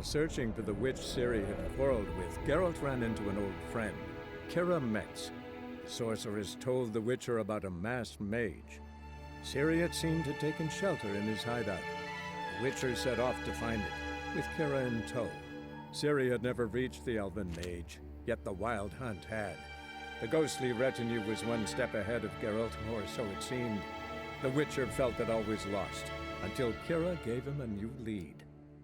While searching for the witch Ciri had quarreled with, Geralt ran into an old friend, Kira Metz. The sorceress told the Witcher about a masked mage. Ciri had seemed to have taken shelter in his hideout. The Witcher set off to find it, with Kira in tow. Ciri had never reached the elven mage, yet the wild hunt had. The ghostly retinue was one step ahead of Geralt, or so it seemed. The Witcher felt that all was lost, until Kira gave him a new lead.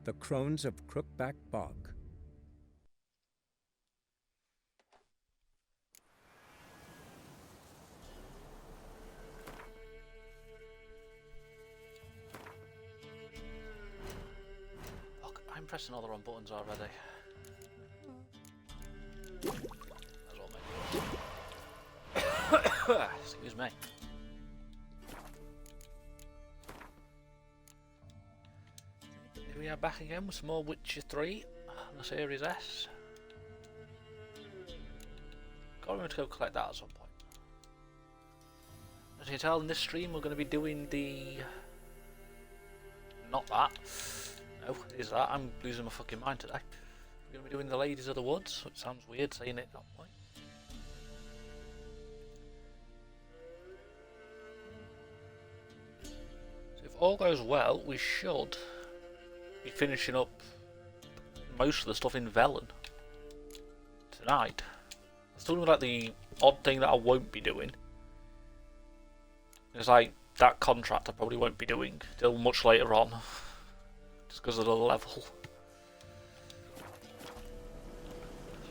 The Crones of Crookback Bog. Fuck, I'm pressing all the wrong buttons already. As well, mate. Excuse me. Here we are back again with some more Witcher 3 on the Series S. Got to remember to go collect that at some point. As you can tell in this stream we're going to be doing the... not that. No, it is that. I'm losing my fucking mind today. We're going to be doing the Ladies of the Woods, which sounds weird saying it at that point. So if all goes well, we should be finishing up most of the stuff in Velen tonight. It's still like the odd thing that I won't be doing. It's like that contract I probably won't be doing till much later on, just because of the level. So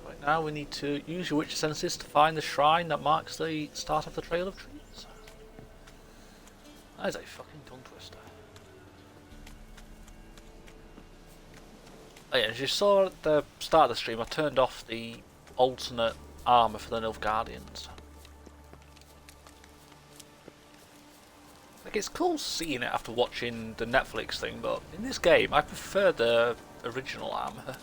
right now we need to use your Witcher senses to find the shrine that marks the start of the Trail of Trees. That is a fucking tongue twister. Oh yeah, as you saw at the start of the stream, I turned off the alternate armour for the Nilfgaardians. Like, it's cool seeing it after watching the Netflix thing, but in this game I prefer the original armour.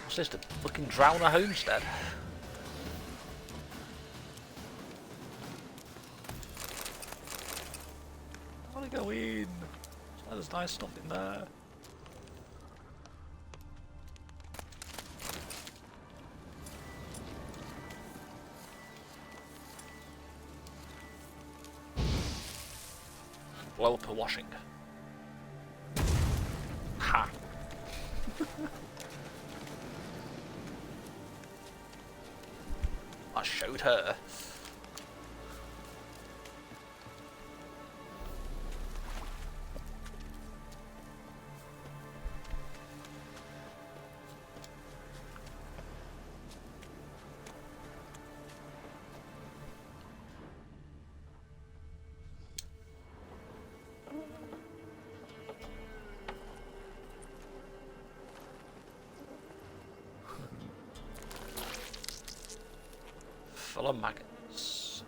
What's this, the fucking Drowner Homestead? I want to go in. There's nice stuff in there. Blow up a washing. Ha! I showed her. Full of maggots.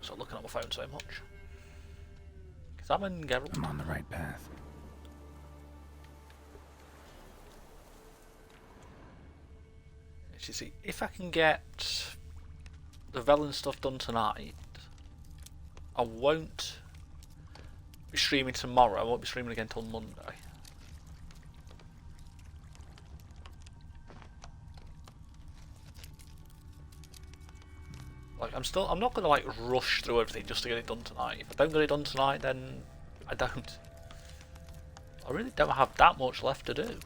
Stop looking at my phone so much. Because I'm in Geralt. I'm on the right path. You see, if I can get the Velen stuff done tonight, I won't be streaming tomorrow. I won't be streaming again till Monday. Like, I'm not gonna like rush through everything just to get it done tonight. If I don't get it done tonight, then I don't. I really don't have that much left to do.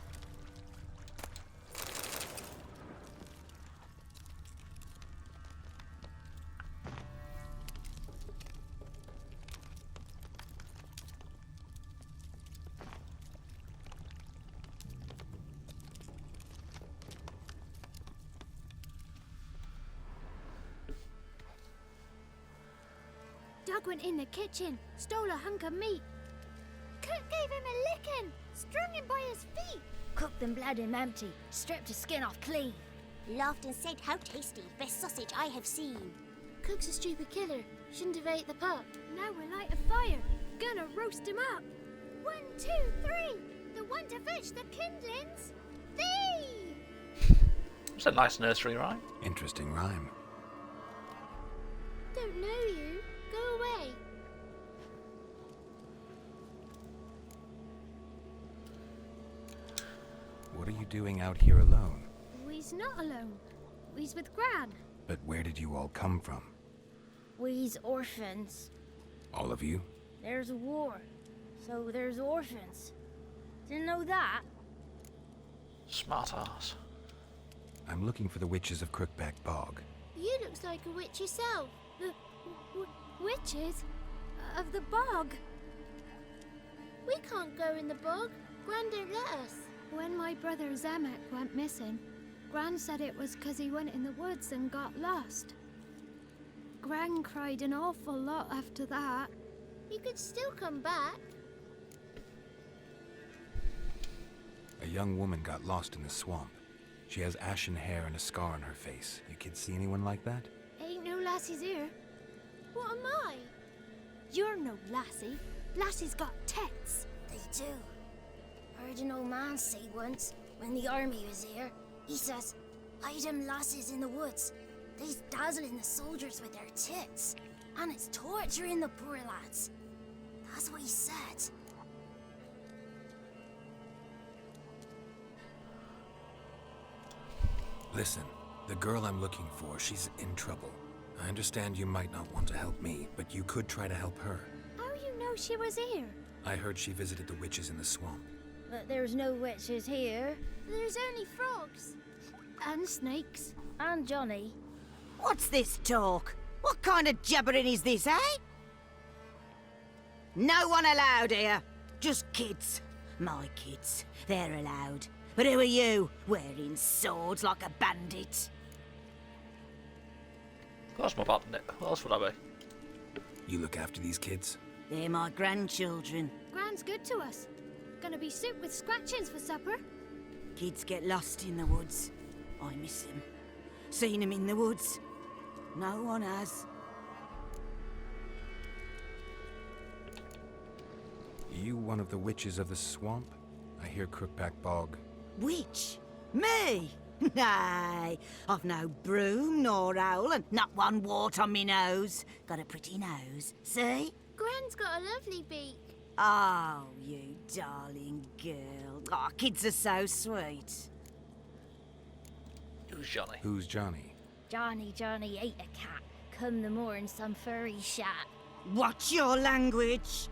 Dog went in the kitchen, stole a hunk of meat. Cook gave him a licking, strung him by his feet. Cooked and bled him empty, stripped his skin off clean. Laughed and said, "How tasty, best sausage I have seen." Cook's a stupid killer, shouldn't have ate the pup. Now we'll light a fire, gonna roast him up. 1, 2, 3, the one to fetch the kindlings. Thee! It's a nice nursery rhyme. Interesting rhyme. Don't know you. Go away. What are you doing out here alone? We's not alone. We's with Gran. But where did you all come from? We's orphans. All of you? There's a war, so there's orphans. Didn't know that? Smart ass. I'm looking for the witches of Crookback Bog. You looks like a witch yourself. Witches? Of the bog? We can't go in the bog. Gran don't let us. When my brother Zemek went missing, Gran said it was 'cause he went in the woods and got lost. Gran cried an awful lot after that. You could still come back. A young woman got lost in the swamp. She has ashen hair and a scar on her face. You kids see anyone like that? Ain't no lassies here. What am I? You're no lassie. Lassie's got tits. They do. Heard an old man say once, when the army was here, he says, "Hide them lasses in the woods. They's dazzling the soldiers with their tits, and it's torturing the poor lads." That's what he said. Listen, the girl I'm looking for, she's in trouble. I understand you might not want to help me, but you could try to help her. How you know she was here? I heard she visited the witches in the swamp. But there's no witches here. There's only frogs. And snakes. And Johnny. What's this talk? What kind of jabbering is this, eh? No one allowed here. Just kids. My kids. They're allowed. But who are you, wearing swords like a bandit? That's my bad, Nick. What else would I be? You look after these kids? They're my grandchildren. Gran's good to us. Gonna be soup with scratchings for supper. Kids get lost in the woods. I miss them. Seen them in the woods. No one has. You one of the witches of the swamp? I hear Crookback Bog. Witch? Me? Nay, I've no broom nor owl and not one wart on me nose. Got a pretty nose, see? Gran's got a lovely beak. Oh, you darling girl. Oh, kids are so sweet. Who's Johnny? Who's Johnny? Johnny ate a cat. Come the more in some furry shat. Watch your language.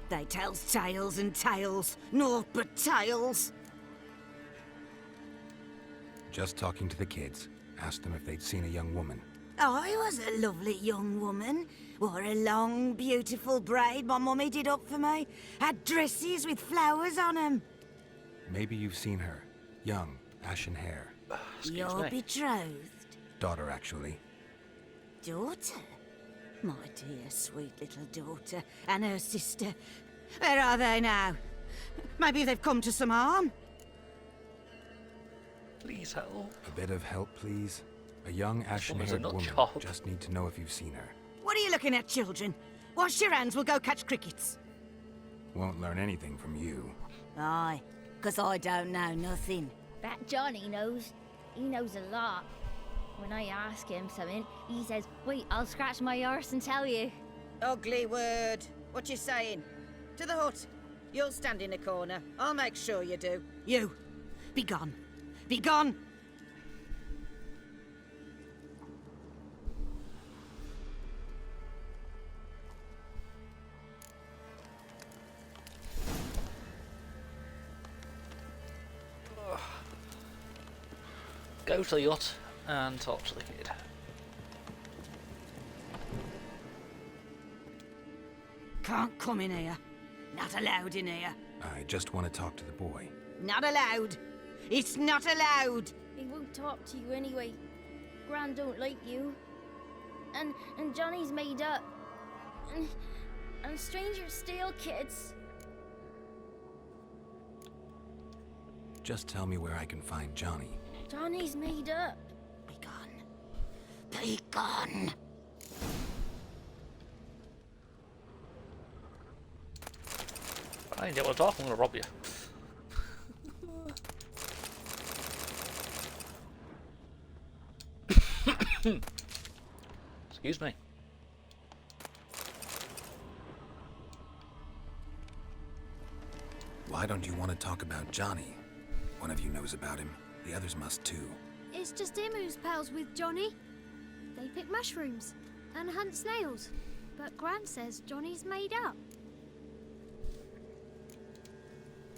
They tells tales and tales, naught but tales. Just talking to the kids. Asked them if they'd seen a young woman. I was a lovely young woman. Wore a long, beautiful braid my mummy did up for me. Had dresses with flowers on 'em. Maybe you've seen her. Young, ashen hair. Excuse You're me. betrothed. Daughter, actually. Daughter? My dear, sweet little daughter. And her sister. Where are they now? Maybe they've come to some harm. Please help. A bit of help, please. A young, woman's a ashen-haired nut woman. job. Just need to know if you've seen her. What are you looking at, children? Wash your hands, we'll go catch crickets. Won't learn anything from you. Aye, 'cause I don't know nothing. That Johnny knows. He knows a lot. When I ask him something, he says, "Wait, I'll scratch my arse and tell you." Ugly word. What you saying? To the hut. You'll stand in a corner. I'll make sure you do. You, be gone. Be gone! Go to the yacht and talk to the kid. Can't come in here. Not allowed in here. I just want to talk to the boy. Not allowed. It's not allowed. He won't talk to you anyway. Gran don't like you. And Johnny's made up. And strangers steal kids. Just tell me where I can find Johnny. Johnny's made up. Be gone. Be gone. I didn't get what I'm talking, I'm gonna rob you. Excuse me. Why don't you want to talk about Johnny? One of you knows about him. The others must too. It's just him who's pals with Johnny. They pick mushrooms and hunt snails. But Gran says Johnny's made up.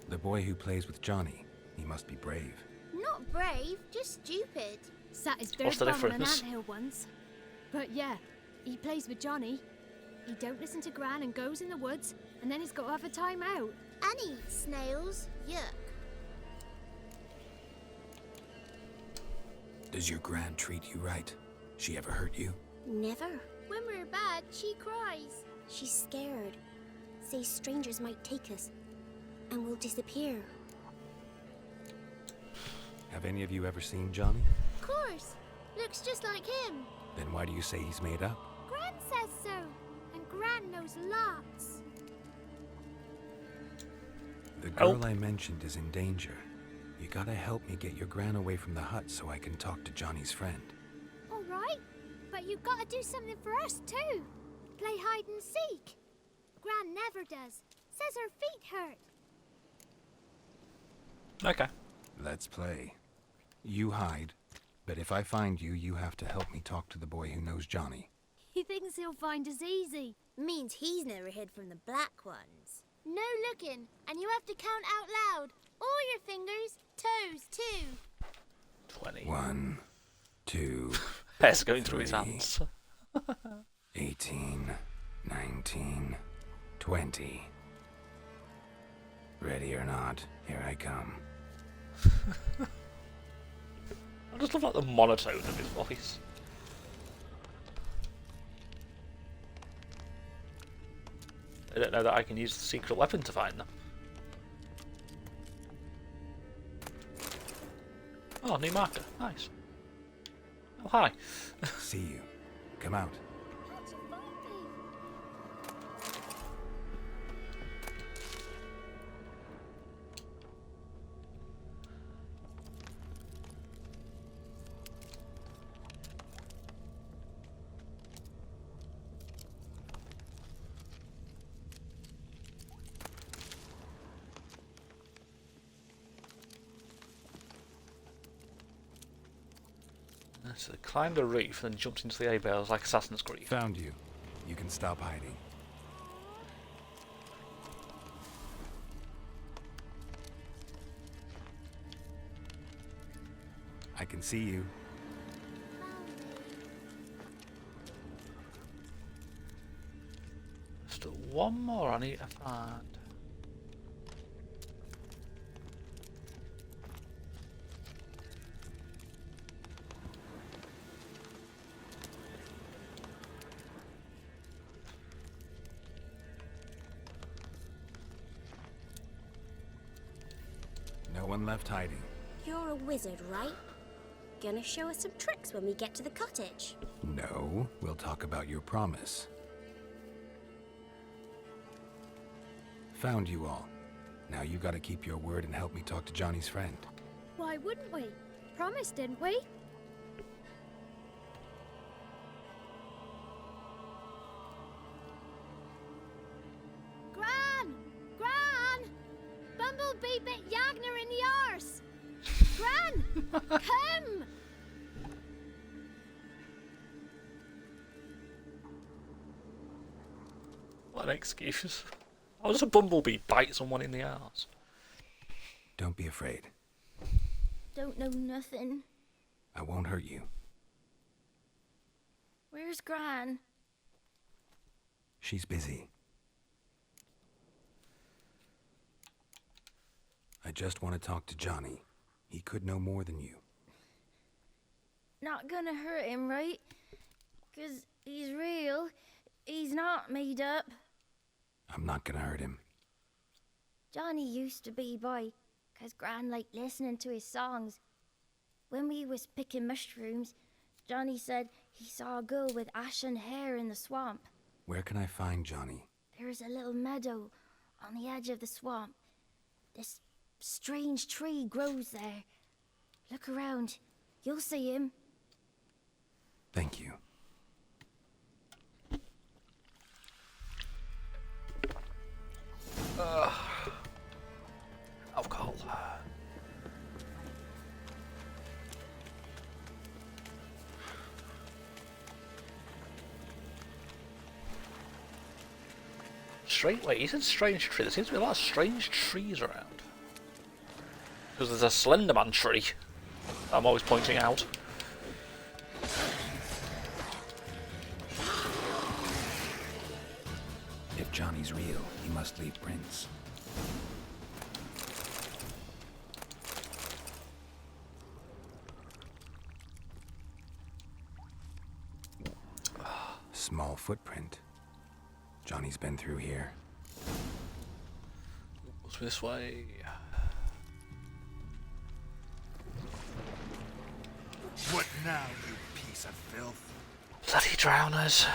The boy who plays with Johnny. He must be brave. Not brave, just stupid. Sat his What's third the bum on an difference? anthill once. But yeah, he plays with Johnny. He don't listen to Gran and goes in the woods, and then he's got to have a time out. And eat snails. Yuck. Does your gran treat you right? She ever hurt you? Never. When we're bad, she cries. She's scared. Says strangers might take us. And we'll disappear. Have any of you ever seen Johnny? Of course. Looks just like him. Then why do you say he's made up? Gran says so. And Gran knows lots. The girl I mentioned is in danger. You gotta help me get your gran away from the hut so I can talk to Johnny's friend. All right. But you've got to do something for us, too. Play hide and seek. Gran never does. Says her feet hurt. Okay. Let's play. You hide, but if I find you, you have to help me talk to the boy who knows Johnny. He thinks he'll find us easy. Means he's never hid from the black ones. No looking, and you have to count out loud. All your fingers, toes too. 20. 1, 2, Hair's going through his 3, hands. 18, 19, 20. Ready or not, here I come. I just love like the monotone of his voice. I don't know that I can use the secret weapon to find them. Oh, new marker. Nice. Oh, hi. See you. Come out. How'd you find me? So climbed a reef and then jumped into the hay bales like Assassin's Creed. Found you. You can stop hiding. I can see you. Still one more I need to find. No one left hiding. You're a wizard, right? Gonna show us some tricks when we get to the cottage. No, we'll talk about your promise. Found you all. Now you gotta keep your word and help me talk to Johnny's friend. Why wouldn't we? Promised, didn't we? Gran! Gran! Bumblebee bit Yagner in the arse! Gran! Come! What an excuse. How does a bumblebee bite someone in the arse? Don't be afraid. Don't know nothing. I won't hurt you. Where's Gran? She's busy. I just want to talk to Johnny. He could know more than you. Not gonna hurt him, right? 'Cause he's real. He's not made up. I'm not gonna hurt him. Johnny used to be boy, 'cause Gran liked listening to his songs. When we was picking mushrooms, Johnny said he saw a girl with ashen hair in the swamp. Where can I find Johnny? There's a little meadow on the edge of the swamp. This strange tree grows there. Look around. You'll see him. Thank you. Alcohol. Strange. Wait, he said strange tree. There seems to be a lot of strange trees around. Because there's a Slenderman tree I'm always pointing out. If Johnny's real, he must leave prints. Small footprint. Johnny's been through here. What's this way? What now, you piece of filth? Bloody drowners.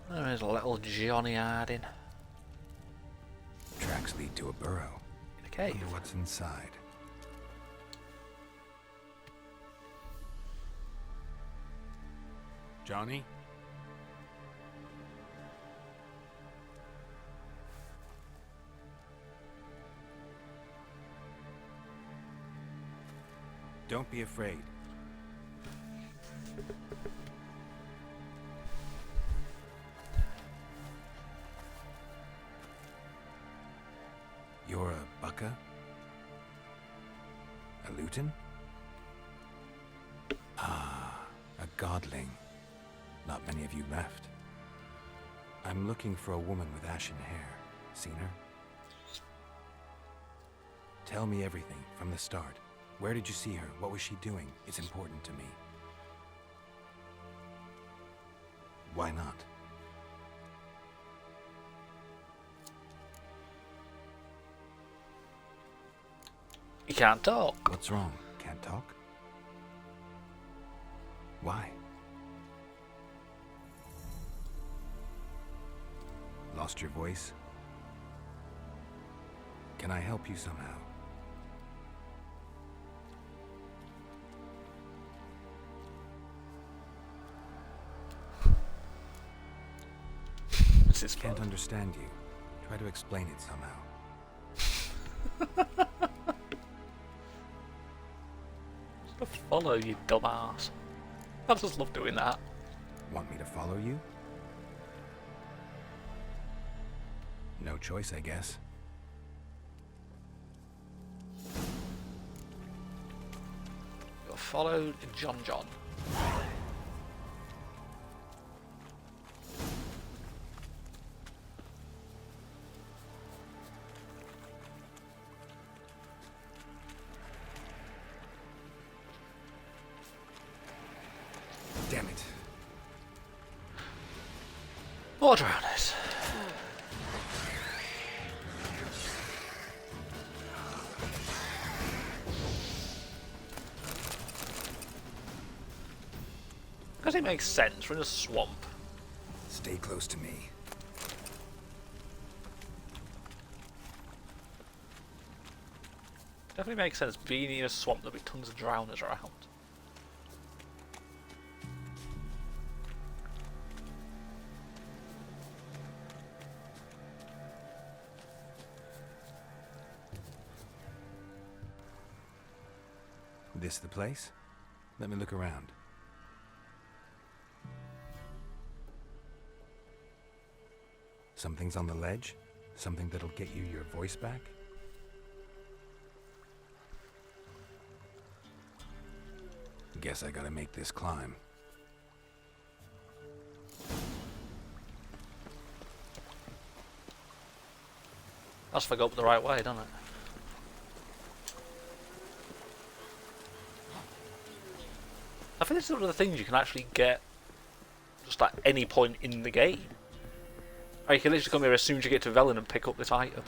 There's a little Johnny Harding. Tracks lead to a burrow. In a cave. Wonder what's inside. Johnny? Don't be afraid. You're a Bucka? A Luton? Ah, a godling. Not many of you left. I'm looking for a woman with ashen hair. Seen her? Tell me everything from the start. Where did you see her? What was she doing? It's important to me. Why not? You can't talk. What's wrong? Can't talk? Why? Lost your voice? Can I help you somehow? This is Can't fun. understand you. Try to explain it somehow. Follow you, dumbass. I just love doing that. Want me to follow you? No choice, I guess. You're followed John. Damn it. More drowners. Because it makes sense, we're in a swamp. Stay close to me. Definitely makes sense being in a swamp, there'll be tons of drowners around. This the place? Let me look around. Something's on the ledge? Something that'll get you your voice back? Guess I gotta make this climb. That's if I go up the right way, doesn't it? I think this is one of the things you can actually get just at any point in the game. Or you can literally come here as soon as you get to Velen and pick up this item.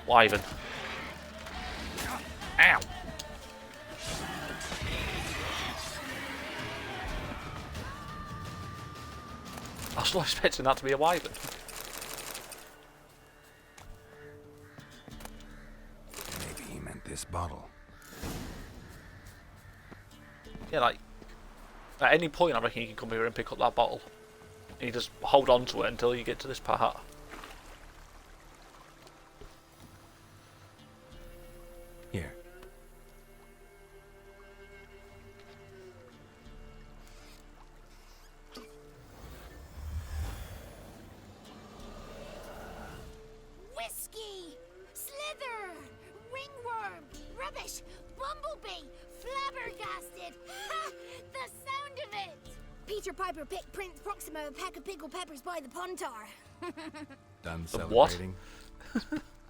Wyvern. Ow! I was not expecting that to be a wyvern. Maybe he meant this bottle. Yeah, like, at any point I reckon you can come here and pick up that bottle. And you just hold on to it until you get to this part. Here. Whiskey! Slither! Ringworm! Rubbish! Bumblebee! Flabbergasted! Ha! The sound of it! Peter Piper picked Prince Proximo a peck of pickled peppers by the pontar. Done The what? celebrating?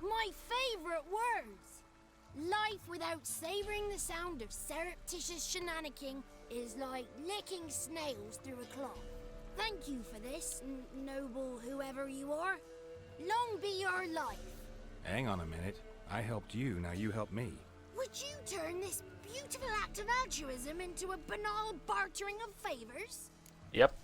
My favourite words! Life without savouring the sound of surreptitious shenanigans is like licking snails through a cloth. Thank you for this, noble whoever you are. Long be your life. Hang on a minute. I helped you, now you help me. Would you turn this beautiful act of altruism into a banal bartering of favours? Yep.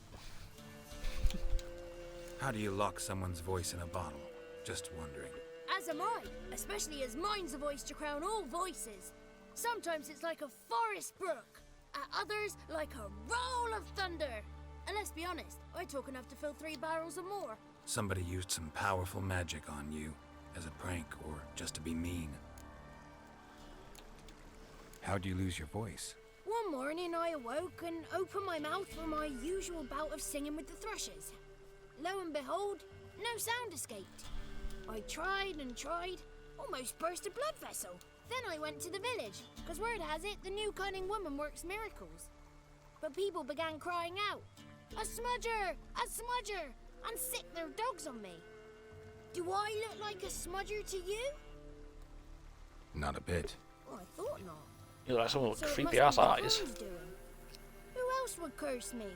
How do you lock someone's voice in a bottle? Just wondering. As am I, especially as mine's a voice to crown all voices. Sometimes it's like a forest brook, at others like a roll of thunder. And let's be honest, I talk enough to fill 3 barrels or more. Somebody used some powerful magic on you, as a prank or just to be mean. How'd you lose your voice? One morning I awoke and opened my mouth for my usual bout of singing with the thrushes. Lo and behold, no sound escaped. I tried and tried, almost burst a blood vessel. Then I went to the village, because word has it the new cunning woman works miracles. But people began crying out, "A smudger! A smudger!" and sick their dogs on me. Do I look like a smudger to you? Not a bit. Well, I thought not. You look like someone with So it creepy must ass be the eyes. phone's doing. Who else would curse me?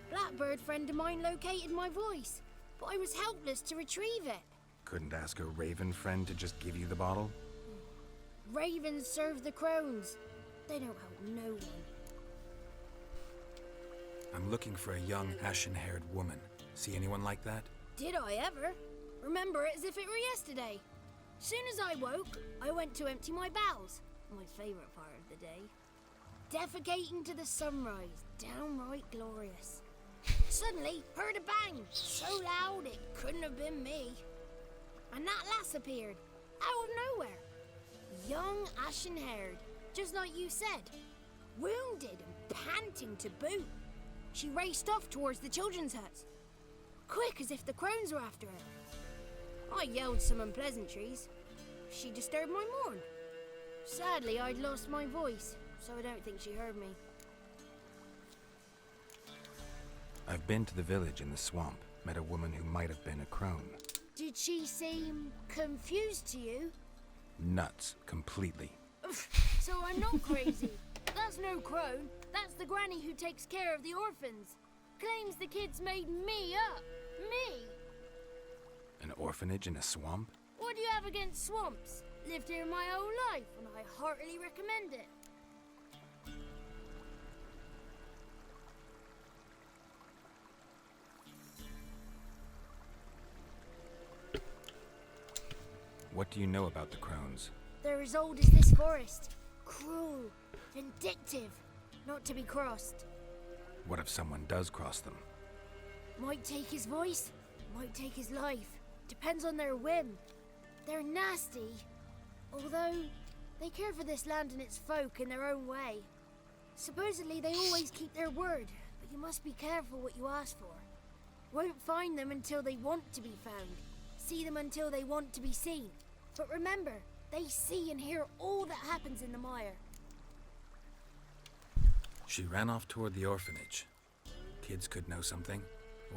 Blackbird friend of mine located my voice, but I was helpless to retrieve it. Couldn't ask a raven friend to just give you the bottle? Ravens serve the crones. They don't help no one. I'm looking for a young, ashen-haired woman. See anyone like that? Did I ever? Remember it as if it were yesterday. Soon as I woke, I went to empty my bowels. My favourite part of the day. Defecating to the sunrise. Downright glorious. Suddenly, heard a bang. So loud it couldn't have been me. And that lass appeared. Out of nowhere. Young, ashen-haired. Just like you said. Wounded and panting to boot. She raced off towards the children's huts. Quick as if the crones were after her. I yelled some unpleasantries. She disturbed my morn. Sadly, I'd lost my voice, so I don't think she heard me. I've been to the village in the swamp. Met a woman who might have been a crone. Did she seem confused to you? Nuts. Completely. So I'm not crazy. That's no crone. That's the granny who takes care of the orphans. Claims the kids made me up. Me. An orphanage in a swamp? What do you have against swamps? Lived here my whole life, and I heartily recommend it. What do you know about the crones? They're as old as this forest. Cruel, vindictive, not to be crossed. What if someone does cross them? Might take his voice, might take his life. Depends on their whim. They're nasty. Although, they care for this land and its folk in their own way. Supposedly they always keep their word, but you must be careful what you ask for. Won't find them until they want to be found. See them until they want to be seen. But remember, they see and hear all that happens in the mire. She ran off toward the orphanage. Kids could know something,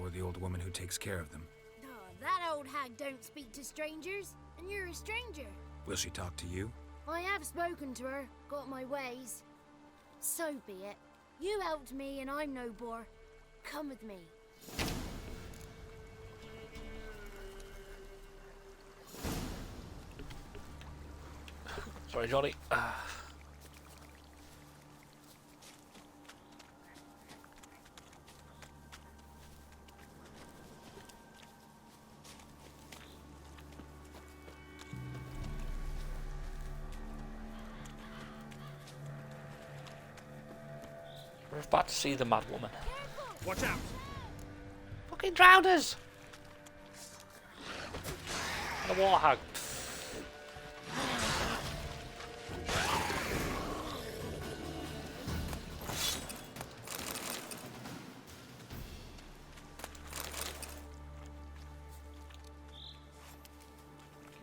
or the old woman who takes care of them. Oh, that old hag don't speak to strangers, and you're a stranger. Will she talk to you? I have spoken to her, got my ways. So be it. You helped me and I'm no bore. Come with me. Sorry, Johnny. We're about to see the mad woman. Watch out! Fucking drowners! And a water hag.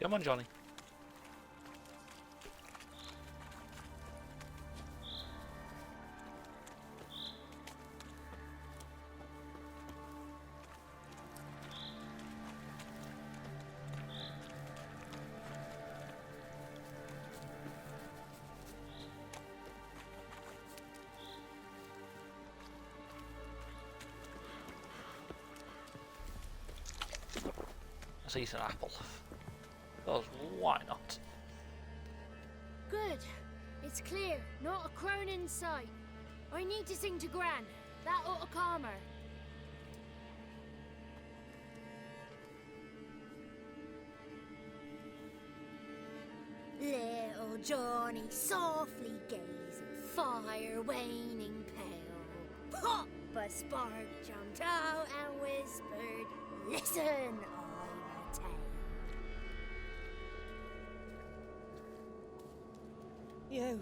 Come on, Johnny. Let's eat an apple. Because why not? Good. It's clear. Not a crone in sight. I need to sing to Gran. That ought to calm her. Little Johnny softly gazing, fire waning pale. Pop! A spark jumped out and whispered, "Listen, I'm a tale." You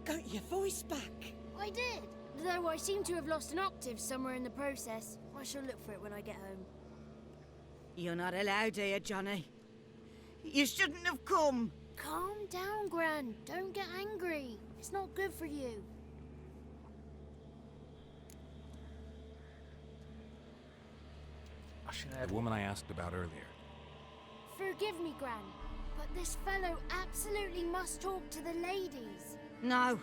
got your voice back. I did, though I seem to have lost an octave somewhere in the process. I shall look for it when I get home. You're not allowed here, Johnny. You shouldn't have come. Calm down, Gran. Don't get angry. It's not good for you. The woman I asked about earlier. Forgive me, Gran, but this fellow absolutely must talk to the ladies. No,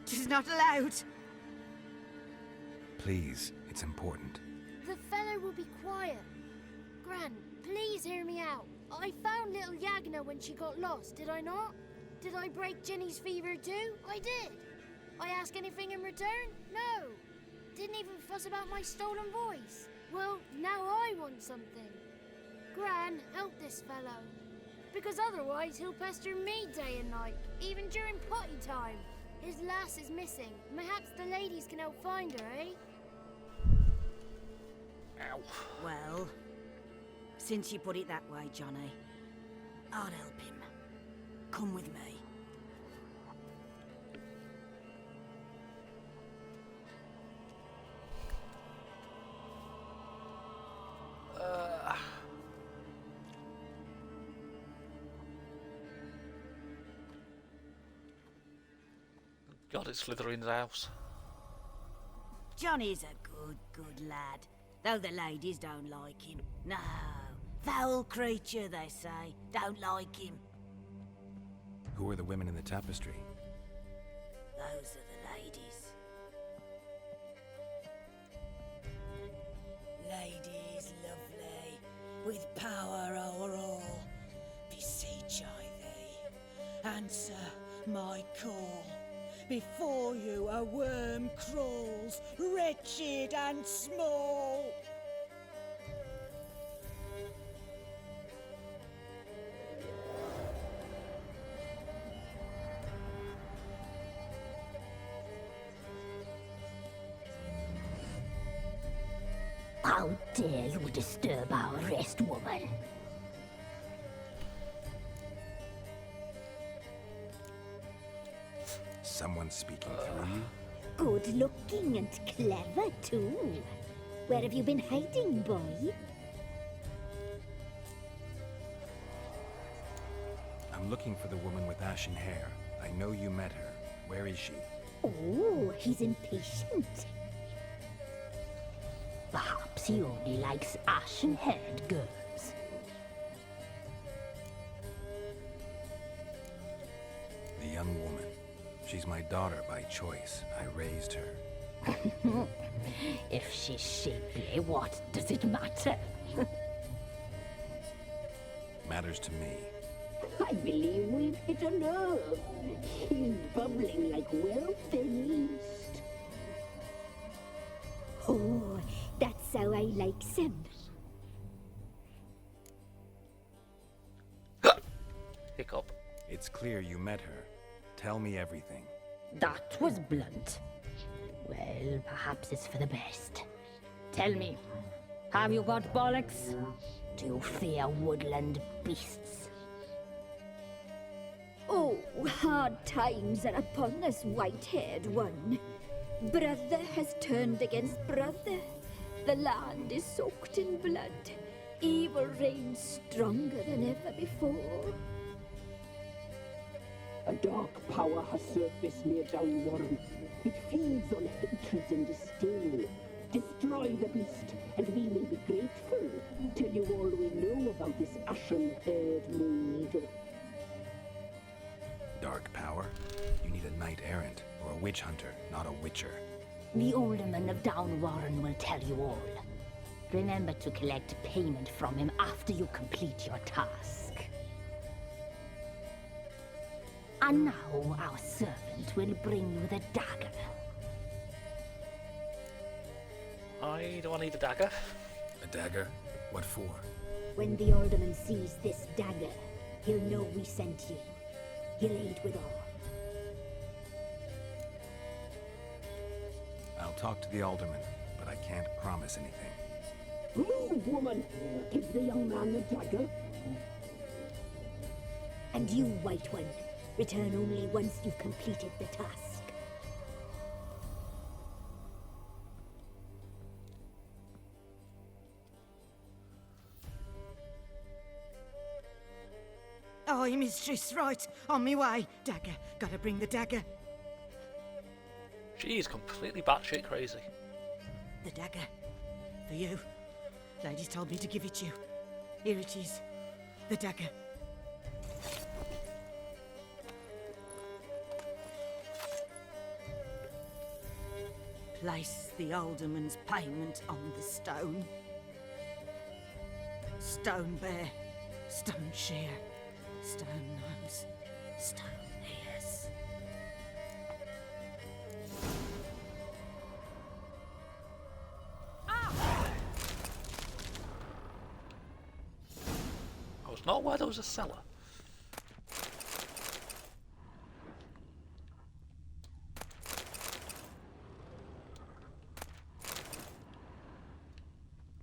she's not allowed. Please, it's important. The fellow will be quiet. Gran, please hear me out. I found little Yagna when she got lost, did I not? Did I break Jenny's fever too? I did. I ask anything in return? No. Didn't even fuss about my stolen voice. Well, now I want something. Gran, help this fellow. Because otherwise he'll pester me day and night, even during potty time. His lass is missing. Perhaps the ladies can help find her, eh? Ow. Well, since you put it that way, Johnny, I'll help him. Come with me. God, it's Slytherin's house. Johnny's a good lad, though the ladies don't like him. No, foul creature, they say. Don't like him. Who are the women in the tapestry? Those are the ladies. Ladies lovely, with power o'er all, beseech I thee, answer my call. Before you a worm crawls, wretched and small. How dare you disturb our rest, woman? someone speaking through you? Good looking and clever, too. Where have you been hiding, boy? I'm looking for the woman with ashen hair. I know you met her. Where is she? Oh, he's impatient. Perhaps he only likes ashen-haired girls. The young woman. She's my daughter by choice. I raised her. If she's shapely, what does it matter? Matters to me. I believe we've hit a nerve. He's bubbling like well-fed yeast. Oh, that's how I likes him. Hiccup. It's clear you met her. Tell me everything. That was blunt. Well, perhaps it's for the best. Tell me, have you got bollocks? Do you fear woodland beasts? Oh, hard times are upon this white-haired one. Brother has turned against brother. The land is soaked in blood. Evil reigns stronger than ever before. A dark power has surfaced near Downwarren. It feeds on hatred and disdain. Destroy the beast, and we will be grateful. Tell you all we know about this ashen-haired maid. Dark power? You need a knight-errant or a witch hunter, not a witcher. The alderman of Downwarren will tell you all. Remember to collect payment from him after you complete your task. And now our servant will bring you the dagger. Why do I need a dagger? A dagger? What for? When the alderman sees this dagger, he'll know we sent you. He'll aid with all. I'll talk to the alderman, but I can't promise anything. Move, woman! Give the young man the dagger. And you, White One, return only once you've completed the task. Aye, mistress, right. On me way. Dagger. Gotta bring the dagger. She's completely batshit crazy. The dagger. For you. Lady told me to give it you. Here it is. The dagger. Place the alderman's payment on the stone. Stone bear, stone shear, stone nose, stone ears. I was not aware there was a cellar.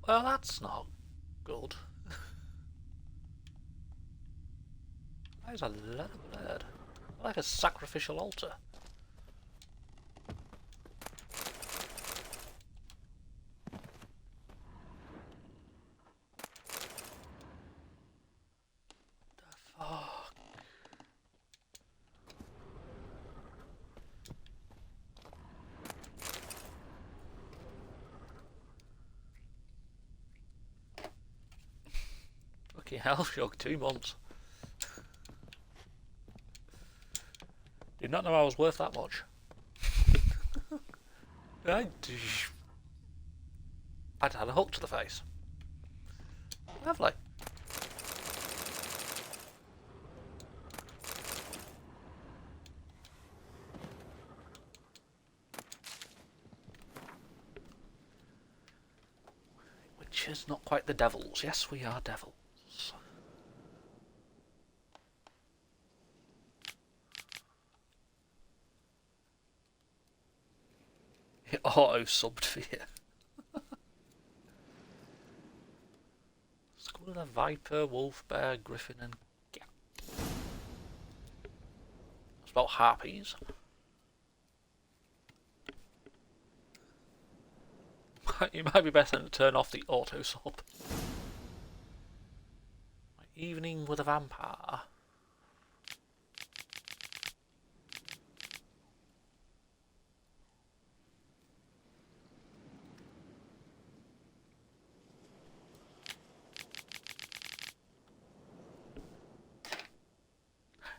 Well, that's not good. That is a lot of blood. Like a sacrificial altar. The fuck? Fucking hell, Shug, 2 months. Did not know I was worth that much. I'd had a hook to the face. Lovely. Which is not quite the devils. Yes, we are devils. It auto-subbed for you. School of the Viper, Wolf, Bear, Griffin and Cat. It's about harpies. It might be better to turn off the auto sub. Evening with a vampire.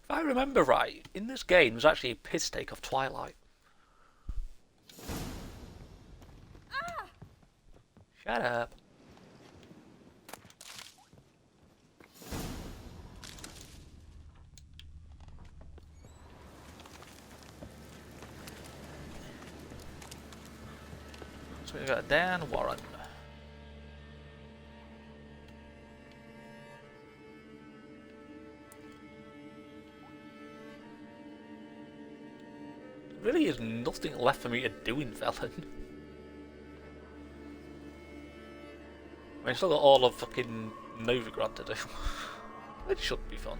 If I remember right, in this game there's actually a piss take of Twilight. Shut up. So we got Dan Warren. There really is nothing left for me to do in Velen. I still got all of fucking Novigrad to do. It should be fun.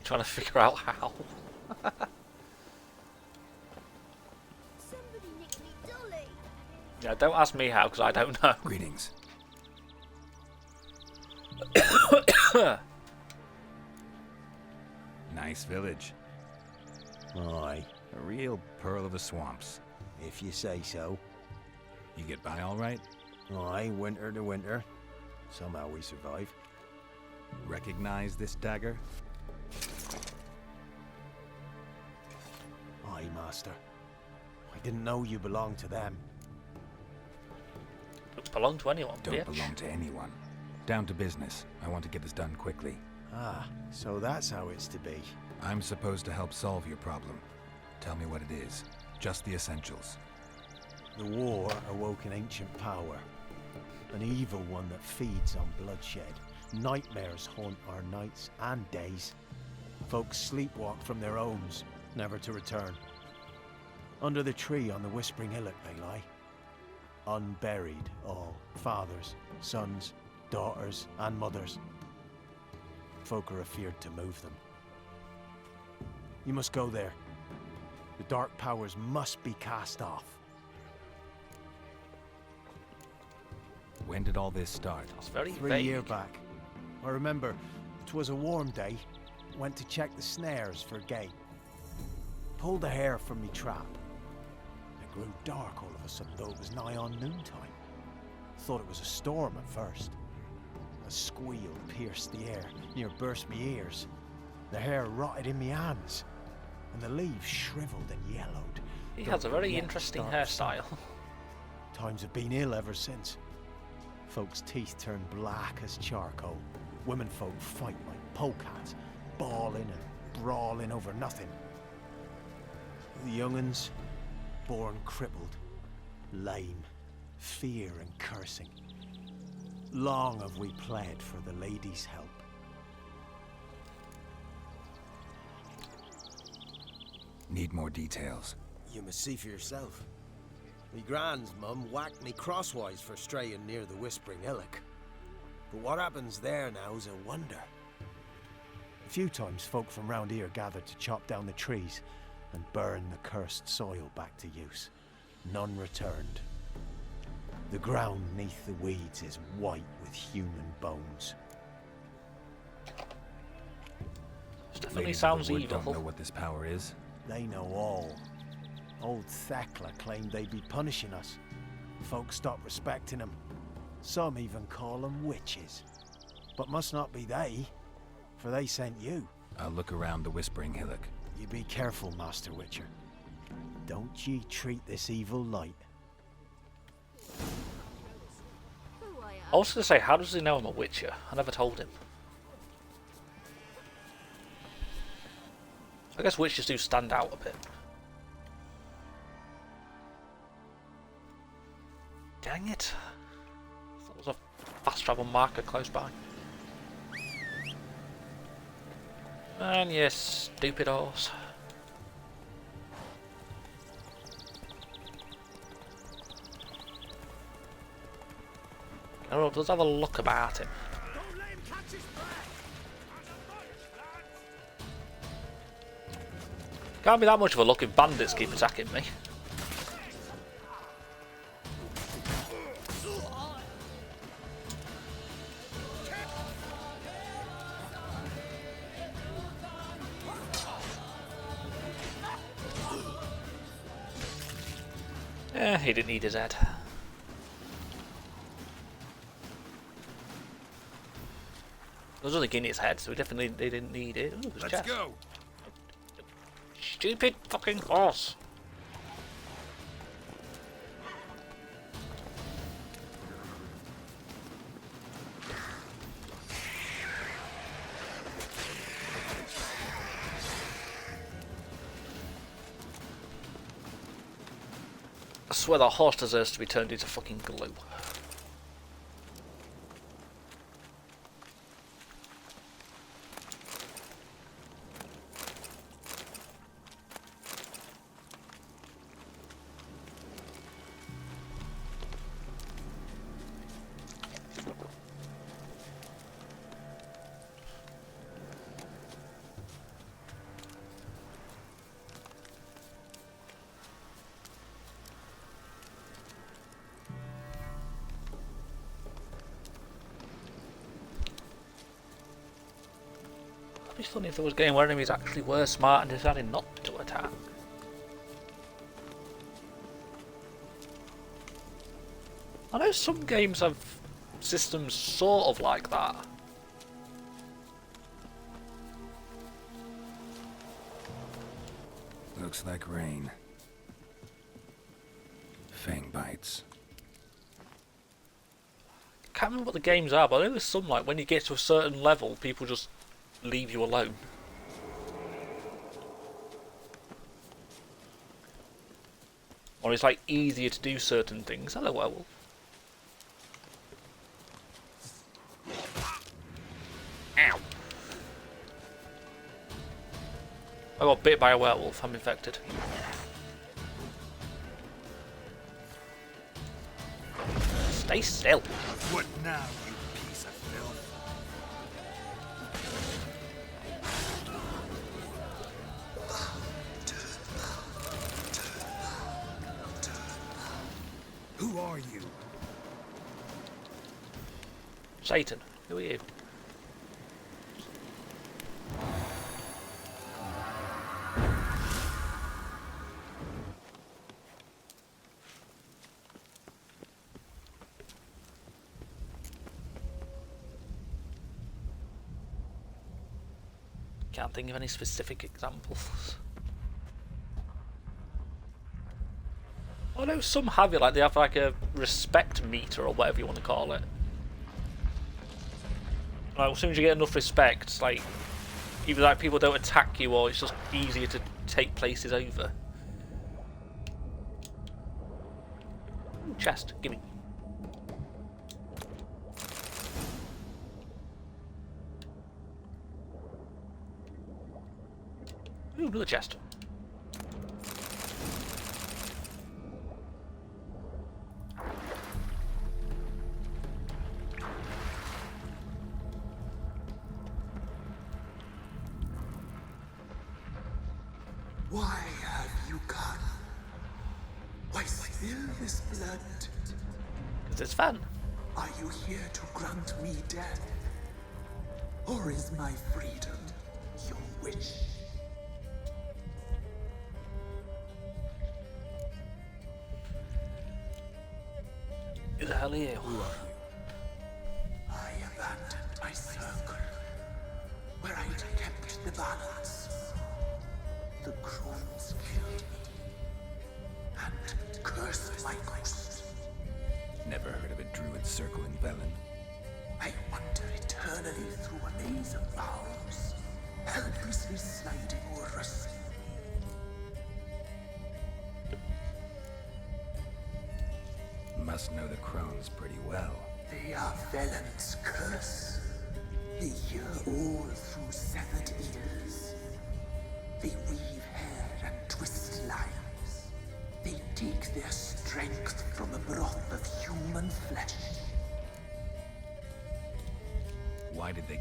Trying to figure out how. Somebody nicked me dolly. Yeah, don't ask me how, because I don't know. Greetings. Nice village. Aye, A real pearl of the swamps. if you say so. You get by all right? Aye, winter to winter. Somehow we survive. Recognize this dagger? Aye, master. I didn't know you belonged to them. Don't belong to anyone, Don't bitch. belong to anyone. Down to business. I want to get this done quickly. Ah, so that's how it's to be. I'm supposed to help solve your problem. Tell me what it is. Just the essentials. The war awoke an ancient power. An evil one that feeds on bloodshed. Nightmares haunt our nights and days. Folks sleepwalk from their homes, never to return. Under the tree on the Whispering Hillock they lie. Unburied all. Fathers, sons, daughters and mothers. Folk are afeared to move them. You must go there. The dark powers must be cast off. When did all this start? That's very 3 vague. year back. I remember 'twas a warm day. Went to check the snares for game. Pulled the hair from me trap. It grew dark all of a sudden, though it was nigh on noontime. Thought it was a storm at first. A squeal pierced the air, near burst me ears. The hair rotted in me hands, and the leaves shriveled and yellowed. He though has a it very yet interesting dark hairstyle. Times have been ill ever since. Folks' teeth turn black as charcoal. Women folk fight like polecats, bawling and brawling over nothing. The young'uns, born crippled, lame, fear and cursing. Long have we pled for the lady's help. Need more details. You must see for yourself. Me grand's mum whacked me crosswise for straying near the Whispering Hillock. But what happens there now's a wonder. A few times folk from round here gathered to chop down the trees and burn the cursed soil back to use. None returned. The ground neath the weeds is white with human bones. This definitely Ladies of sounds the Wood evil. don't know what this power is. They know all. Old Thekla claimed they'd be punishing us. Folk stopped respecting them. Some even call them witches. But must not be they, for they sent you. I'll look around the Whispering Hillock. You be careful, Master Witcher. Don't ye treat this evil light. I was going to say, how does he know I'm a Witcher? I never told him. I guess Witchers do stand out a bit. Dang it. That was a fast travel marker close by. And yes, stupid horse. don't know, let's have a look about him. Can't be that much of a look if bandits keep attacking me. He didn't need his head. There was only Guinea's head, so they didn't need it. Ooh, let's chest. Go. Stupid fucking horse. I swear that horse deserves to be turned into fucking glue. It'd be funny if there was a game where enemies actually were smart and decided not to attack. I know some games have systems sort of like that. Looks like rain. Fang bites. Can't remember what the games are, but I know there's some like when you get to a certain level, people just leave you alone. Or it's like easier to do certain things. Hello, werewolf. Ow! I got bit by a werewolf. I'm infected. Stay still. What now, you piece of filth? Who are you? Satan, who are you? Can't think of any specific examples. I know some have it, like they have like a respect meter or whatever you want to call it. Like as soon as you get enough respect, it's like either like people don't attack you or it's just easier to take places over. Ooh, chest, gimme. Ooh, another chest. Why have you come? Why spill this blood? Because it's fun. Are you here to grant me death? Or is my freedom your wish? Who the hell are you? Who are you? I abandoned my circle, where I kept the balance. The crones killed me, and cursed my ghost. Never heard of a druid circle in Velen. I wander eternally through a maze of vows, helplessly sliding over us. Must know the crones pretty well. They are Velen's curse. They hear all through severed ears. They weave hair and twist lives. They take their strength from a broth of human flesh.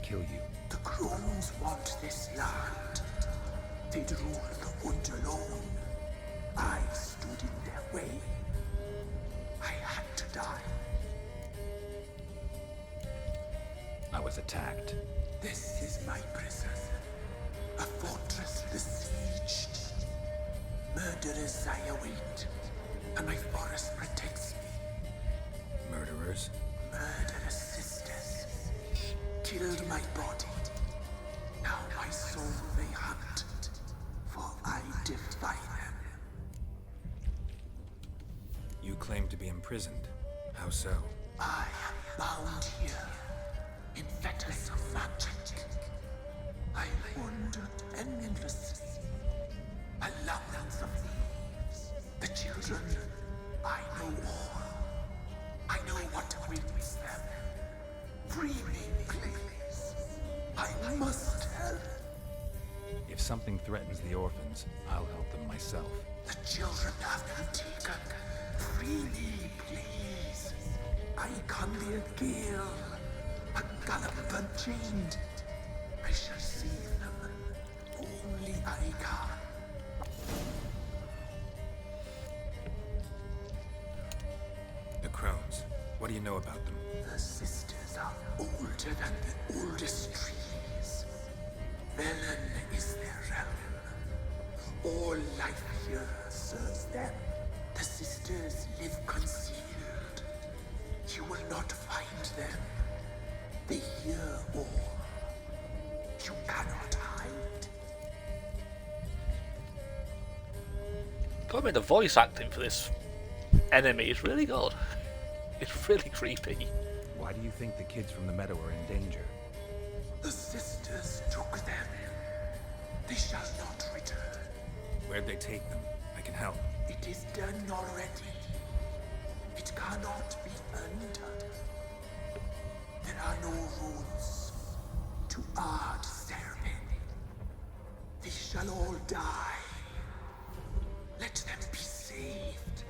kill you? The crones want this land. They'd rule the wood alone. I stood in their way. I had to die. I was attacked. This is my prison. A fortress besieged. Murderers I await, and my forest protects me. Murderers? Murderous sisters killed my body. Now my soul they hunt, for I defy them. You claim to be imprisoned. How so? I am bound here in fetters of magic. I wandered endlessly along the leaves. The children, I know all. I know what awaits them. Free me, please. I must help. If something threatens the orphans, I'll help them myself. The children have been taken. Free me, please. I can be a gale, a gallop unchained. I shall save them. Only I can. The crones. What do you know about them? The sisters are older than the oldest trees. Velen is their realm. All life here serves them. The sisters live concealed. You will not find them. They hear all. You cannot hide. I mean, the voice acting for this enemy is really good. It's really creepy. Why do you think the kids from the meadow are in danger? The sisters took them. They shall not return. Where'd they take them? I can help. It is done already. It cannot be undone. There are no rules to our ceremony. They shall all die. Let them be saved.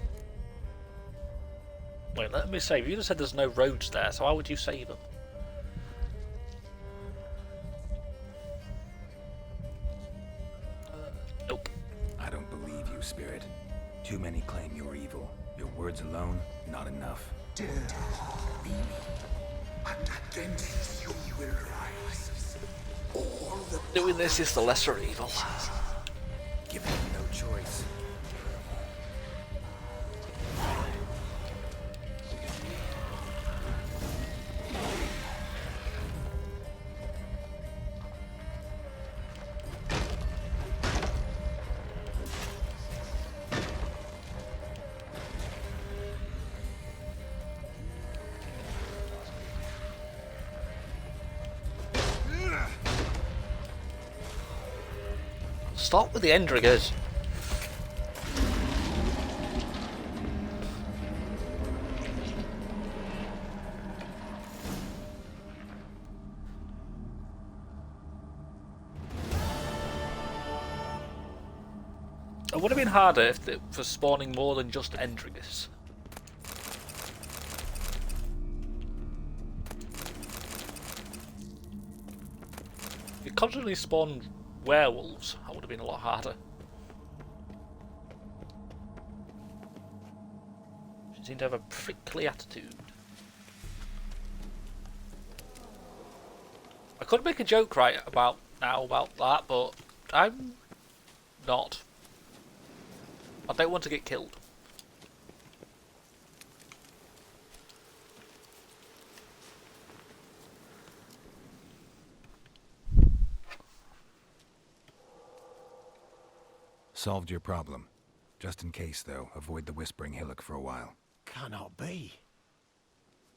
Wait, let me save. You just said there's no roads there, so how would you save them? Nope. I don't believe you, Spirit. Too many claim you're evil. Your words alone, not enough. Dare harm me, and against you will rise. All the Doing this is the lesser evil. Give them no choice. Stop with the Endriggers. It would have been harder if it was spawning more than just Endriggers. If it constantly spawned werewolves, that would have been a lot harder. She seemed to have a prickly attitude. I could make a joke right about that, but I'm not. I don't want to get killed. Solved your problem. Just in case, though, avoid the Whispering Hillock for a while. Cannot be.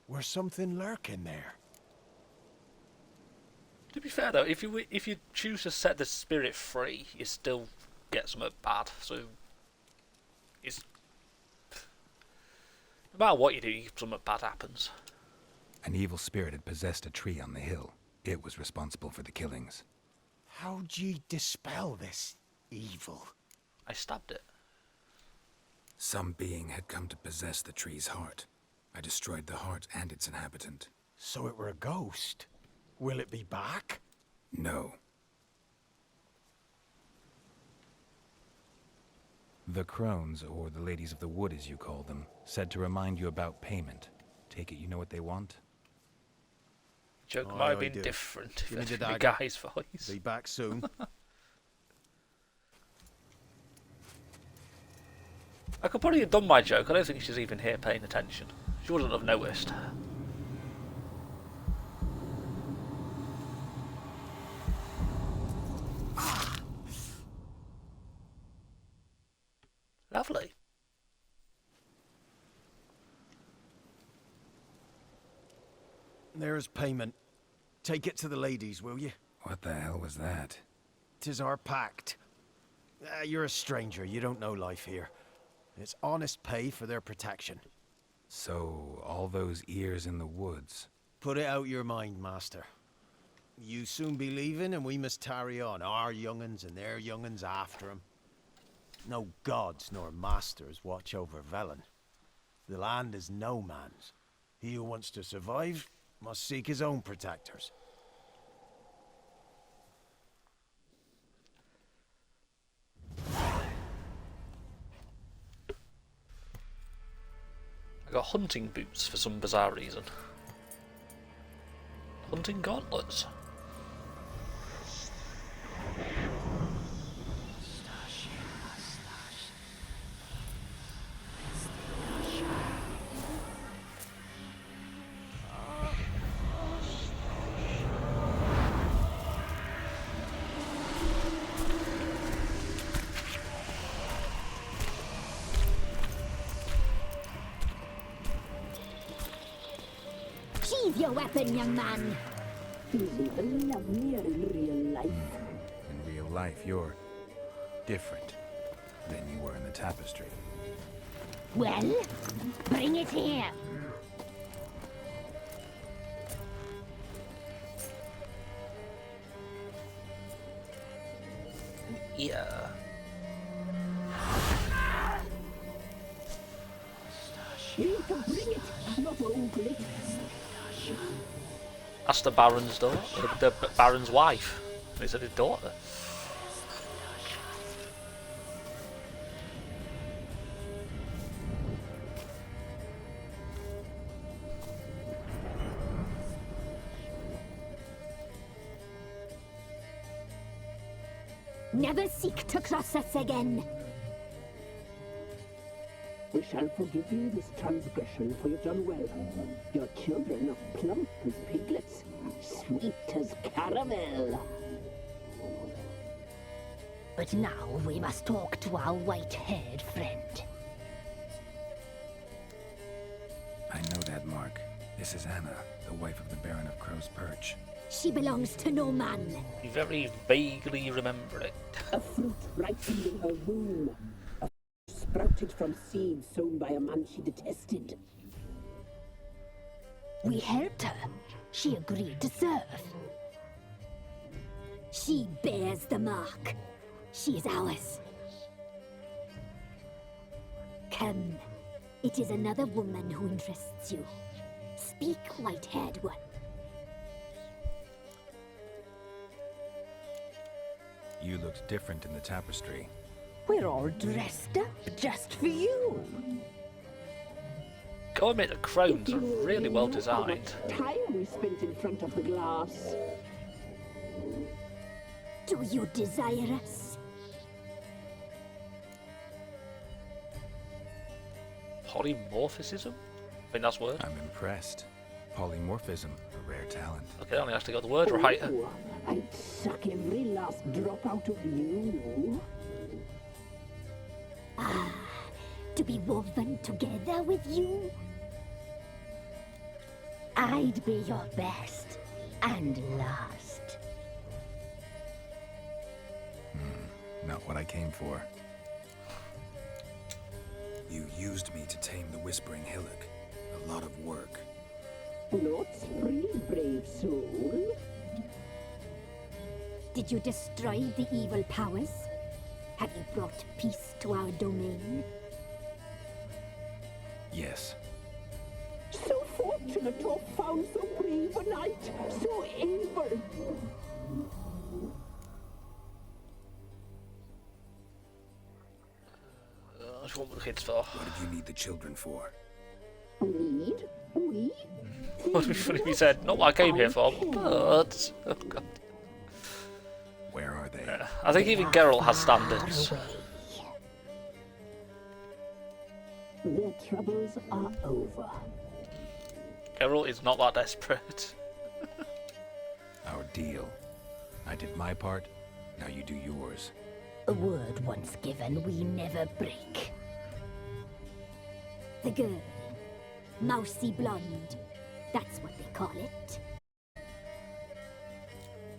Where's something lurking there? To be fair though, if you choose to set the spirit free, you still get something bad. So it's no matter what you do, something bad happens. An evil spirit had possessed a tree on the hill. It was responsible for the killings. How'd ye dispel this evil? I stabbed it. Some being had come to possess the tree's heart. I destroyed the heart and its inhabitant. So it were a ghost? Will it be back? No. The crones, or the ladies of the wood as you call them, said to remind you about payment. Take it you know what they want? Joke Aye, might have I been do. different if Give me it the had been dagger. Guy's voice. Be back soon. I could probably have done my joke. I don't think she's even here paying attention. She wouldn't have noticed. Lovely. There's payment. Take it to the ladies, will you? What the hell was that? 'Tis our pact. You're a stranger, you don't know life here. It's honest pay for their protection. So, all those ears in the woods. Put it out your mind, master. You soon be leaving and we must tarry on, our young'uns and their young'uns after 'em. No gods nor masters watch over Velen. The land is no man's. He who wants to survive must seek his own protectors. I got hunting boots for some bizarre reason. Hunting gauntlets. Sheathe your weapon, young man. He's even lovelier in real life. In real life, you're different than you were in the tapestry. Well, bring it here. Yeah. You can bring it, not ogle it. That's the Baron's daughter, the Baron's wife. He said his daughter. Never seek to cross us again. We shall forgive you this transgression, for you've done well. Your children are plump as piglets, sweet as caramel. But now we must talk to our white-haired friend. I know that mark. This is Anna, the wife of the Baron of Crow's Perch. She belongs to no man. You very vaguely remember it. A fruit ripened in her womb. A fruit sprouted from seeds sown by a man she detested. We helped her. She agreed to serve. She bears the mark. She is ours. Come. It is another woman who interests you. Speak, white-haired one. You looked different in the tapestry. We're all dressed up just for you. Go admit the crones are really well How designed. much time we spent in front of the glass. Do you desire us? Polymorphism? I think that's the word. I'm impressed. Polymorphism, a rare talent. Okay, I only actually got the word right. Oh, I'd suck every last drop out of you. Ah, to be woven together with you? I'd be your best and last. Not what I came for. You used me to tame the Whispering Hillock. A lot of work. Not free, brave soul. Did you destroy the evil powers? Have you brought peace to our domain? Yes. So forth Should have tough found so brave a knight, so able. That's what the kids for. What did you need the children for? Need? We? Would be funny if you said, not what I came here for, but... Oh god. Where are they? I think even Geralt has standards. Their troubles are over. Geralt is not that desperate. Our deal. I did my part, now you do yours. A word once given, we never break. The girl. Mousy blonde. That's what they call it.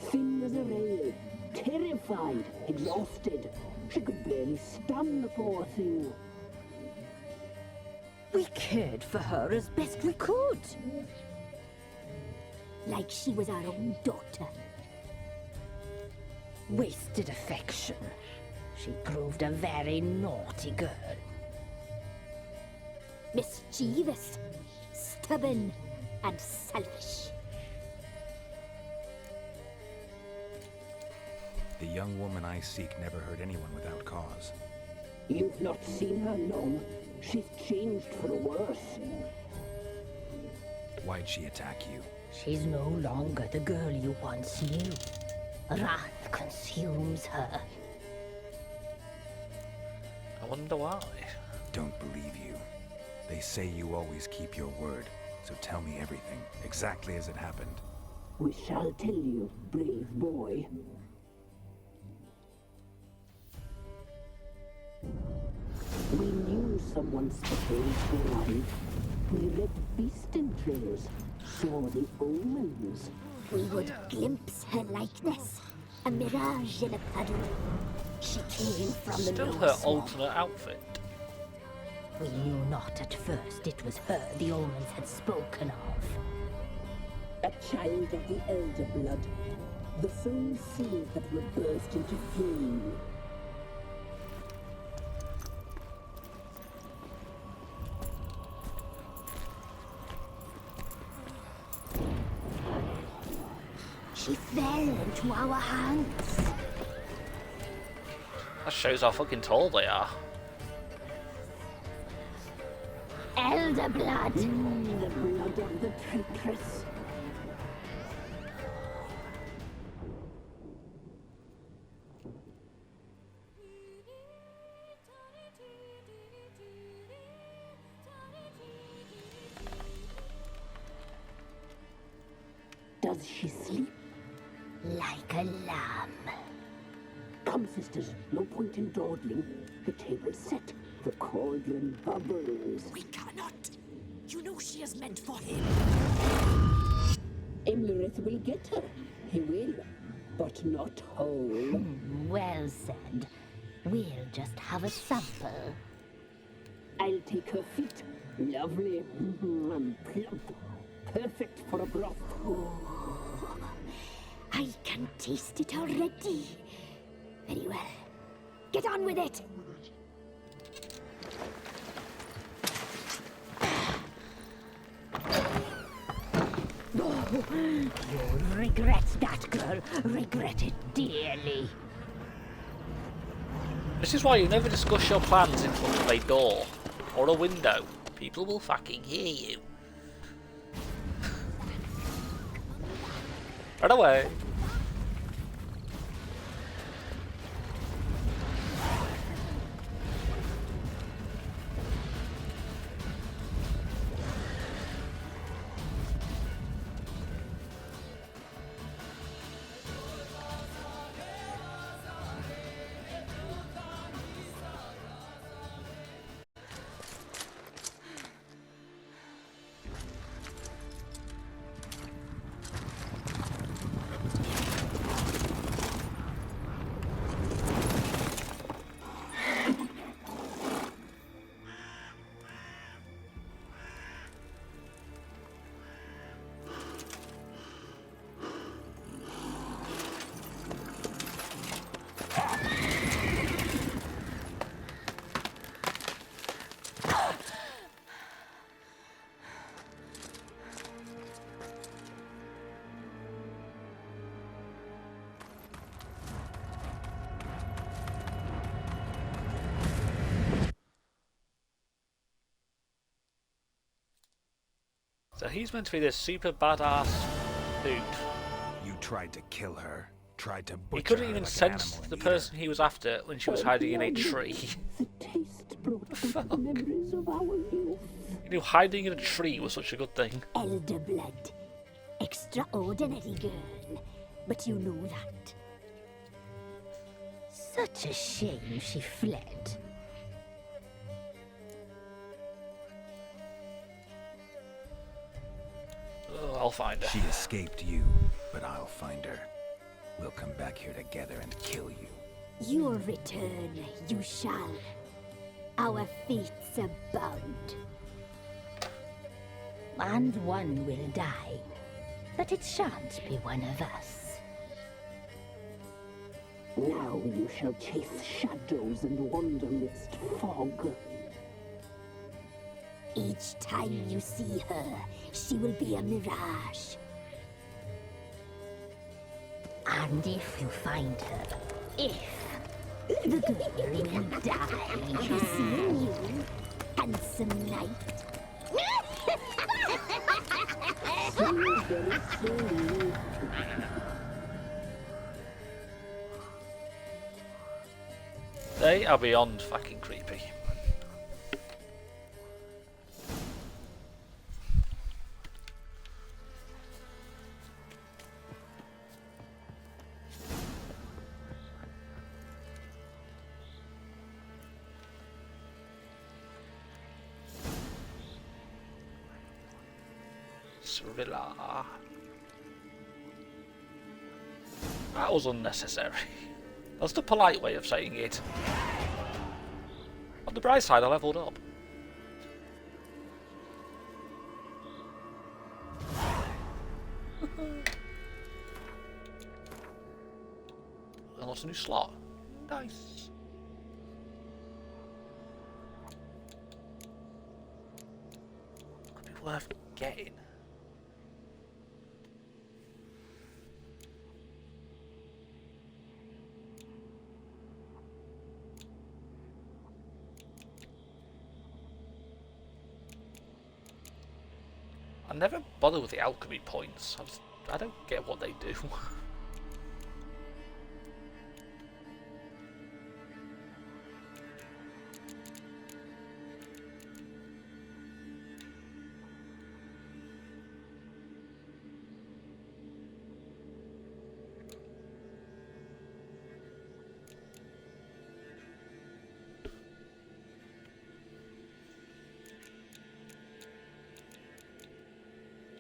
Thin as a rail, terrified, exhausted. She could barely stand, the poor thing. We cared for her as best we could. Like she was our own daughter. Wasted affection. She proved a very naughty girl. Mischievous, stubborn, and selfish. The young woman I seek never hurt anyone without cause. You've not seen her long. She's changed for the worse. Why'd she attack you? She's no longer the girl you once knew. Wrath consumes her. I wonder why. Don't believe you. They say you always keep your word, so tell me everything, exactly as it happened. We shall tell you, brave boy. We knew someone special would arrive. We read beast entrails, saw the omens. We would glimpse her likeness, a mirage in a puddle. She came from the Still low her swamp. alternate outfit. We knew not at first it was her the omens had spoken of. A child of the elder blood, the soul seed that would burst into flame. She fell into our hands. That shows how fucking tall they are. Elder blood. The blood of the traitress. Does she sleep? Like a lamb. Come, sisters, no point in dawdling. The table's set, the cauldron bubbles. We cannot. You know she is meant for him. Imlerith will get her. He will, but not whole. Well said. We'll just have a sample. I'll take her feet. Lovely and plump. Perfect for a broth. I can taste it already. Very well. Get on with it. Oh, you'll regret that, girl. Regret it dearly. This is why you never discuss your plans in front of a door or a window. People will fucking hear you. Run away. So he's meant to be this super badass dude. You tried to kill her. Tried to butcher He couldn't her even like an sense animal the and eat her. person he was after when she was hiding in a tree. The taste brought back memories of our youth. He knew hiding in a tree was such a good thing. Elder blood. Extraordinary girl. But you know that. Such a shame she fled. Oh, I'll find her. She escaped you, but I'll find her. We'll come back here together and kill you. Your return, you shall. Our fates are bound. And one will die, but it shan't be one of us. Now you shall chase shadows and wander midst fog. Each time you see her, she will be a mirage. And if you find her, the girl will die. Seeing you, handsome knight. Very slowly. They are beyond fucking creepy. Villa. That was unnecessary. That's the polite way of saying it. On the bright side, I leveled up. Unlocked a new slot. Nice. Could be worth getting. I never bother with the alchemy points. I don't get what they do.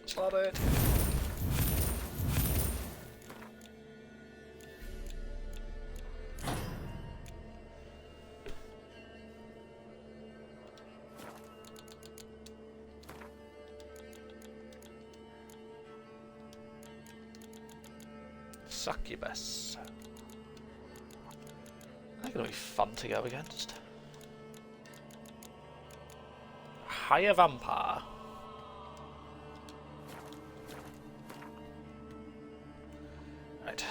Slot it. Succubus. They're gonna be fun to go against. Higher vampire.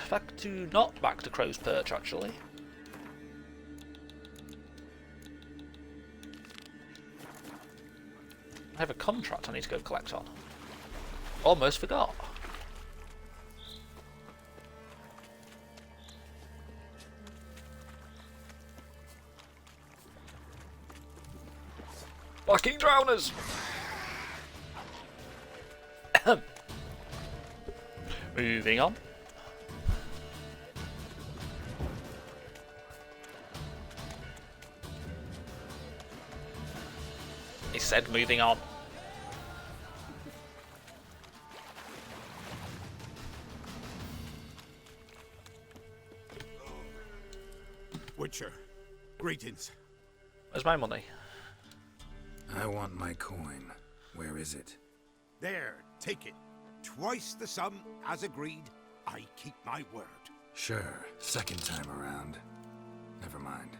Right, not back to Crow's Perch actually. I have a contract I need to go collect on. Almost forgot. Fucking drowners! Moving on. He said moving on. Witcher, greetings. Where's my money? I want my coin. Where is it? There, take it. Twice the sum, as agreed. I keep my word. Sure, second time around. Never mind.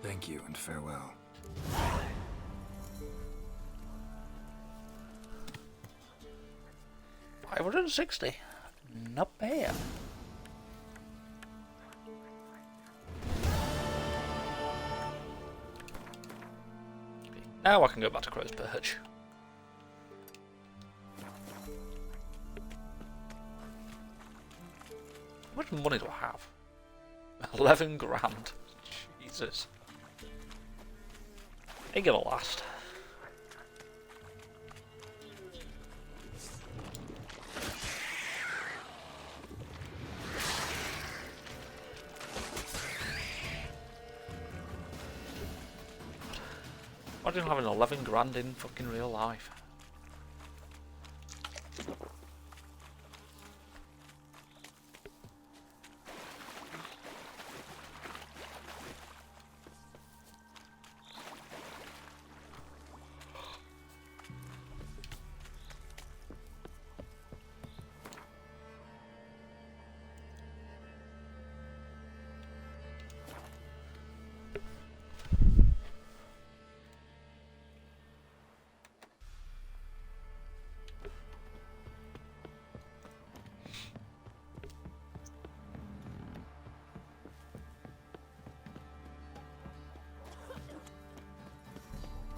Thank you and farewell. $560. Not bad. Now I can go back to Crow's Perch. heap of money do I have? 11 grand. Jesus. Ain't gonna last. Imagine having 11 grand in fucking real life.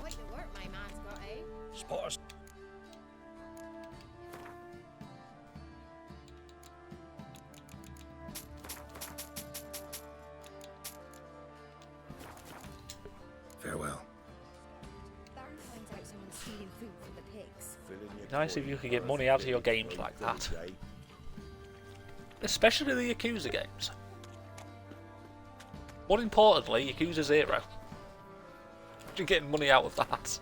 Quite the work my man's got, eh? Spotters. Farewell. Baron finds out someone's stealing food from the pigs. Nice if you could get money out of your games like that. Especially the Yakuza games. More importantly, Yakuza 0. You're getting money out of that.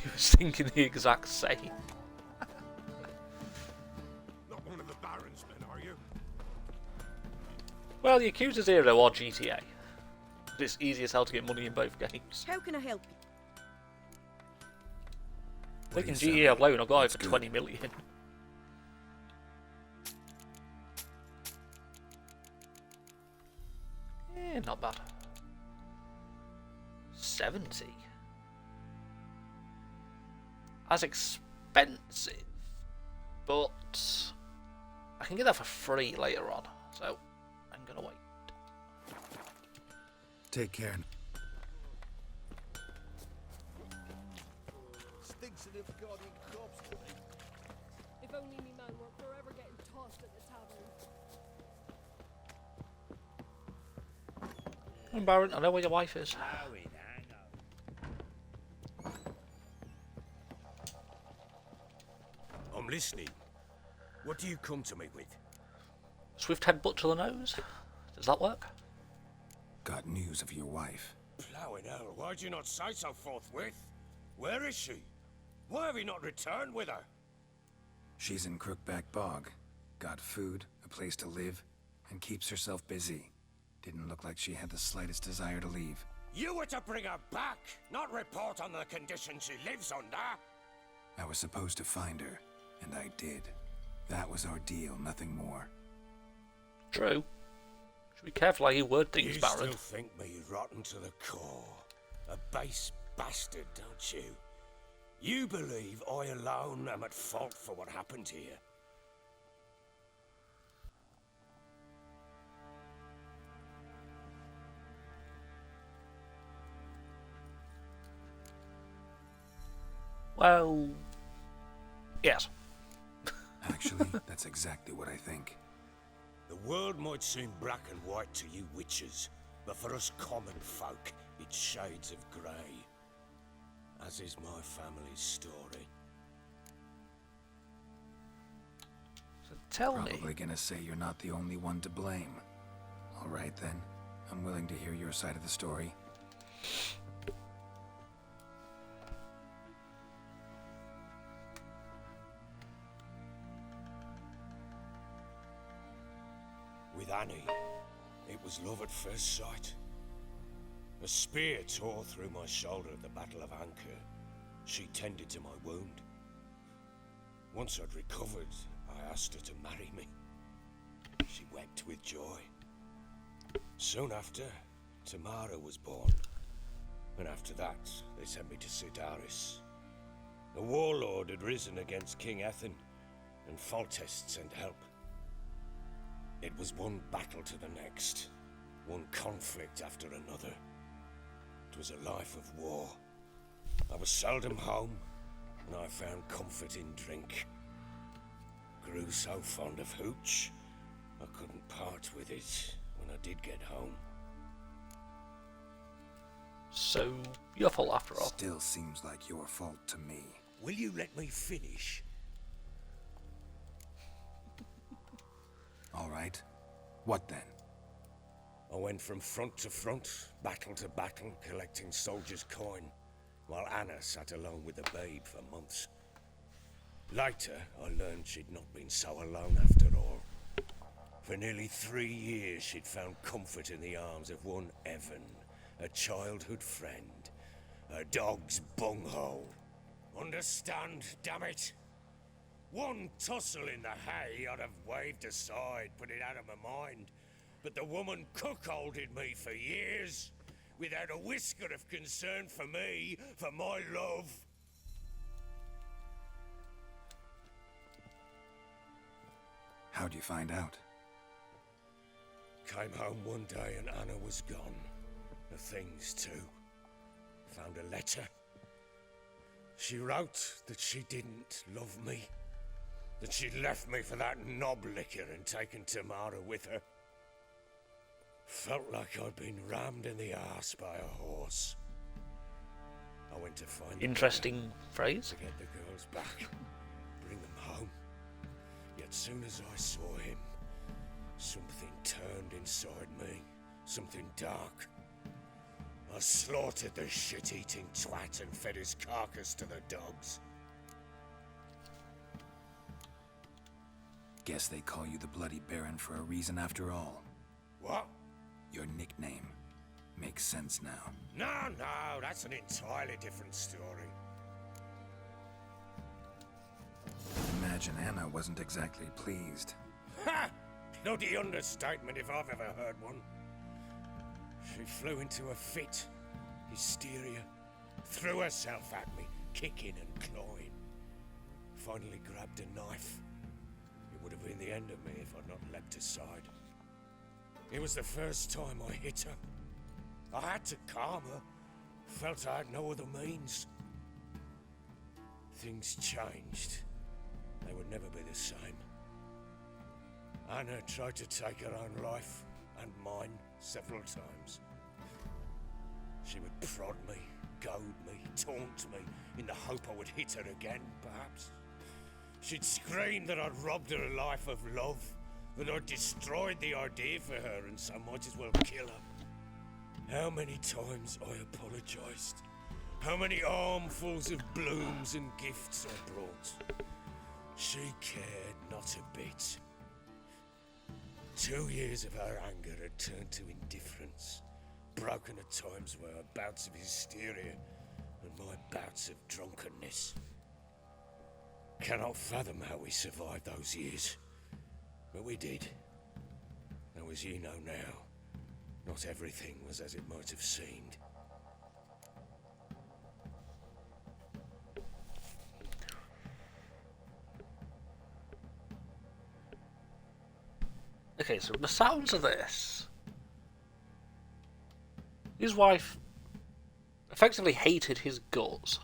He was thinking the exact same. Not one of the Baron's men, are you? Well, Yakuza 0 or GTA. But it's easy as hell to get money in both games. How can I help you? Taking GTA alone, I've got over 20 million. Not bad. 70. That's expensive, but I can get that for free later on, so I'm gonna wait. Take care. Stinks of goddamn corpse to me. If only me man were forever getting tossed at the tavern. Come on, Baron, I know where your wife is. I'm listening. What do you come to me with? Swift headbutt to the nose? Does that work? Got news of your wife. Plowing hell, why'd you not say so forthwith? Where is she? Why have you not returned with her? She's in Crookback Bog. Got food, a place to live, and keeps herself busy. Didn't look like she had the slightest desire to leave. You were to bring her back, not report on the conditions she lives under. I was supposed to find her, and I did. That was our deal, nothing more. True. Should be careful how you word things, You Baron. still think me rotten to the core. A base bastard, don't you? You believe I alone am at fault for what happened here. Well, yes. Actually, that's exactly what I think. The world might seem black and white to you witches, but for us common folk, it's shades of grey. As is my family's story. So tell me. Probably gonna say you're not the only one to blame. All right then, I'm willing to hear your side of the story. With Annie, it was love at first sight. A spear tore through my shoulder at the Battle of Anchor. She tended to my wound. Once I'd recovered, I asked her to marry me. She wept with joy. Soon after, Tamara was born. And after that, they sent me to Sidaris. The warlord had risen against King Ethan, and Foltest sent help. It was one battle to the next, one conflict after another. It was a life of war. I was seldom home, and I found comfort in drink. Grew so fond of hooch, I couldn't part with it when I did get home. So, your fault after all. Still seems like your fault to me. Will you let me finish? All right. What then? I went from front to front, battle to battle, collecting soldiers' coin, while Anna sat alone with the babe for months. Later, I learned she'd not been so alone after all. For nearly 3 years, she'd found comfort in the arms of one Evan, a childhood friend, a dog's bunghole. Understand, damn it? One tussle in the hay I'd have waved aside, put it out of my mind. But the woman cuckolded me for years, without a whisker of concern for me, for my love. How'd you find out? Came home one day and Anna was gone. The things too. Found a letter. She wrote that she didn't love me. That she'd left me for that knob licker and taken Tamara with her. Felt like I'd been rammed in the arse by a horse. I went to find Interesting phrase. to get the girls back, bring them home. Yet soon as I saw him, something turned inside me, something dark. I slaughtered the shit-eating twat and fed his carcass to the dogs. Guess they call you the Bloody Baron for a reason after all. What? Your nickname makes sense now. No, that's an entirely different story. Imagine Anna wasn't exactly pleased. Ha! Bloody understatement if I've ever heard one. She flew into a fit, hysteria, threw herself at me, kicking and clawing. Finally grabbed a knife. It would have been the end of me if I'd not leapt aside. It was the first time I hit her. I had to calm her. Felt I had no other means. Things changed. They would never be the same. Anna tried to take her own life, and mine, several times. She would prod me, goad me, taunt me, in the hope I would hit her again, perhaps. She'd scream that I'd robbed her life of love, that I'd destroyed the idea for her, and so might as well kill her. How many times I apologized. How many armfuls of blooms and gifts I brought. She cared not a bit. 2 years of her anger had turned to indifference, broken at times by her bouts of hysteria and my bouts of drunkenness. Cannot fathom how we survived those years, but we did. Though as you know now, not everything was as it might have seemed. Okay, so the sounds of this, his wife effectively hated his guts,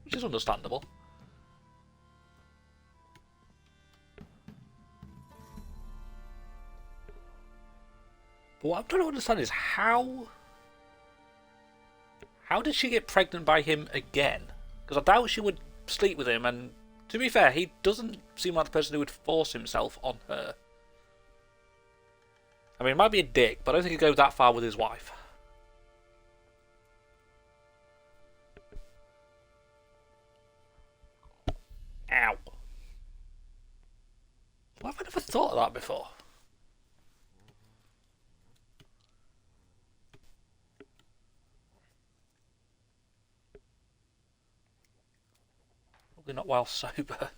which is understandable. But what I'm trying to understand is how did she get pregnant by him again? Because I doubt she would sleep with him, and to be fair, he doesn't seem like the person who would force himself on her. I mean, he might be a dick, but I don't think he'd go that far with his wife. Ow. Why have I never thought of that before? Probably not while sober.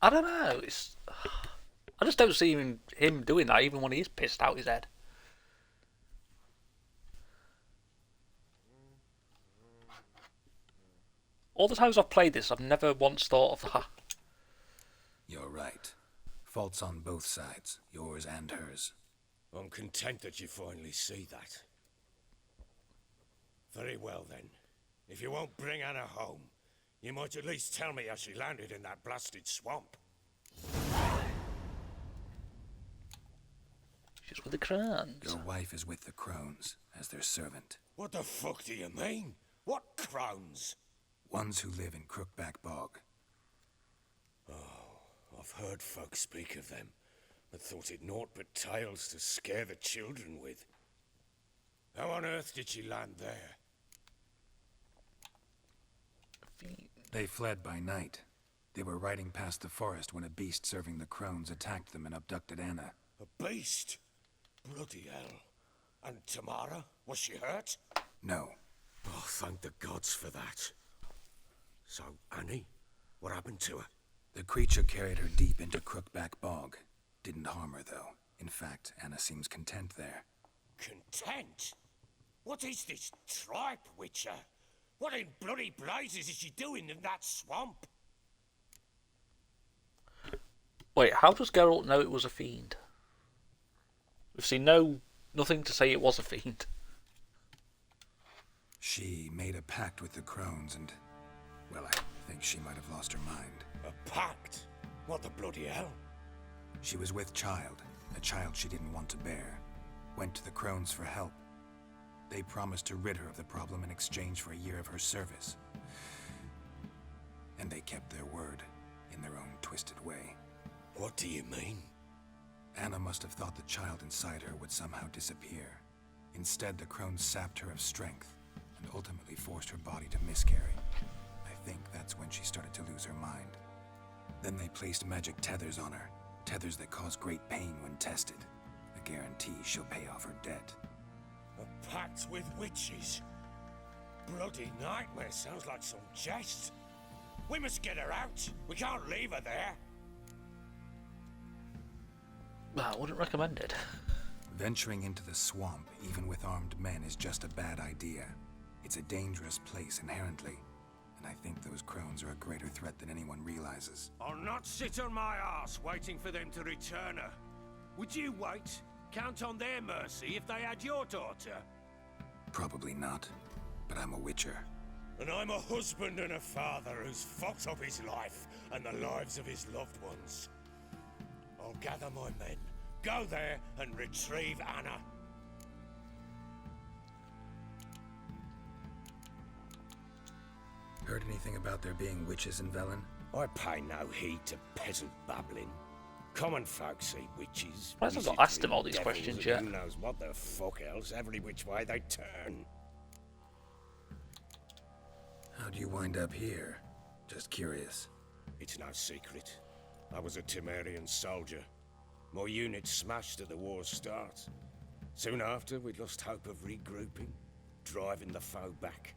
I don't know. I just don't see him doing that, even when he's pissed out his head. All the times I've played this, I've never once thought of that. You're right. Faults on both sides, yours and hers. I'm content that you finally see that. Very well then. If you won't bring Anna home, you might at least tell me how she landed in that blasted swamp. She's with the Crones. Your wife is with the Crones, as their servant. What the fuck do you mean? What Crones? Ones who live in Crookback Bog. Oh, I've heard folk speak of them, but thought it naught but tales to scare the children with. How on earth did she land there? They fled by night. They were riding past the forest when a beast serving the Crones attacked them and abducted Anna. A beast? Bloody hell. And Tamara? Was she hurt? No. Oh, thank the gods for that. So, Annie? What happened to her? The creature carried her deep into Crookback Bog. Didn't harm her, though. In fact, Anna seems content there. Content? What is this tripe, Witcher? What in bloody blazes is she doing in that swamp? Wait, how does Geralt know it was a fiend? We've seen nothing to say it was a fiend. She made a pact with the Crones and, well, I think she might have lost her mind. A pact? What the bloody hell? She was with child, a child she didn't want to bear. Went to the Crones for help. They promised to rid her of the problem in exchange for a year of her service. And they kept their word, in their own twisted way. What do you mean? Anna must have thought the child inside her would somehow disappear. Instead, the Crones sapped her of strength, and ultimately forced her body to miscarry. I think that's when she started to lose her mind. Then they placed magic tethers on her, tethers that cause great pain when tested. A guarantee she'll pay off her debt. A pact with witches? Bloody nightmare, sounds like some jest. We must get her out. We can't leave her there. I wouldn't recommend it. Venturing into the swamp, even with armed men, is just a bad idea. It's a dangerous place inherently, and I think those Crones are a greater threat than anyone realizes. I'll not sit on my arse waiting for them to return her. Would you wait? Count on their mercy if they had your daughter? Probably not, but I'm a witcher. And I'm a husband and a father who's fucked up his life and the lives of his loved ones. I'll gather my men, go there and retrieve Anna. Heard anything about there being witches in Velen? I pay no heed to peasant babbling. Common folk see witches. Why hasn't I asked him all these questions yet? Who knows what the fuck else, every which way they turn. How'd you wind up here? Just curious. It's no secret. I was a Temerian soldier. My unit smashed at the war's start. Soon after, we lost hope of regrouping, driving the foe back.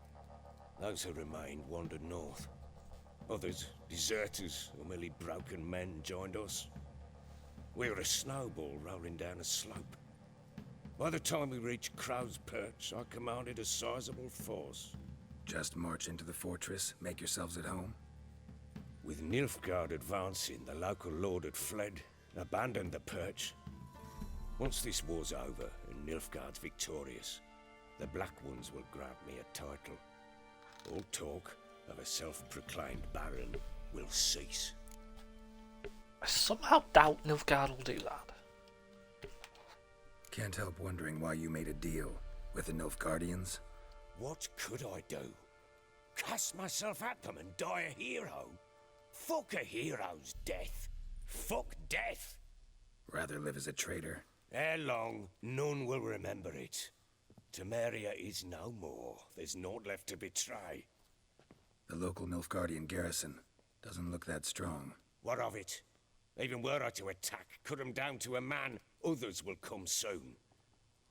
Those who remained wandered north. Others, deserters or merely broken men, joined us. We were a snowball rolling down a slope. By the time we reached Crow's Perch, I commanded a sizable force. Just march into the fortress, make yourselves at home? With Nilfgaard advancing, the local lord had fled, abandoned the perch. Once this war's over and Nilfgaard's victorious, the Black Ones will grant me a title. All talk of a self-proclaimed baron will cease. I somehow doubt Nilfgaard will do that. Can't help wondering why you made a deal with the Nilfgaardians. What could I do? Cast myself at them and die a hero? Fuck a hero's death. Fuck death. Rather live as a traitor. Ere long, none will remember it. Temeria is no more. There's naught left to betray. The local Nilfgaardian garrison doesn't look that strong. What of it? Even were I to attack, cut them down to a man, others will come soon.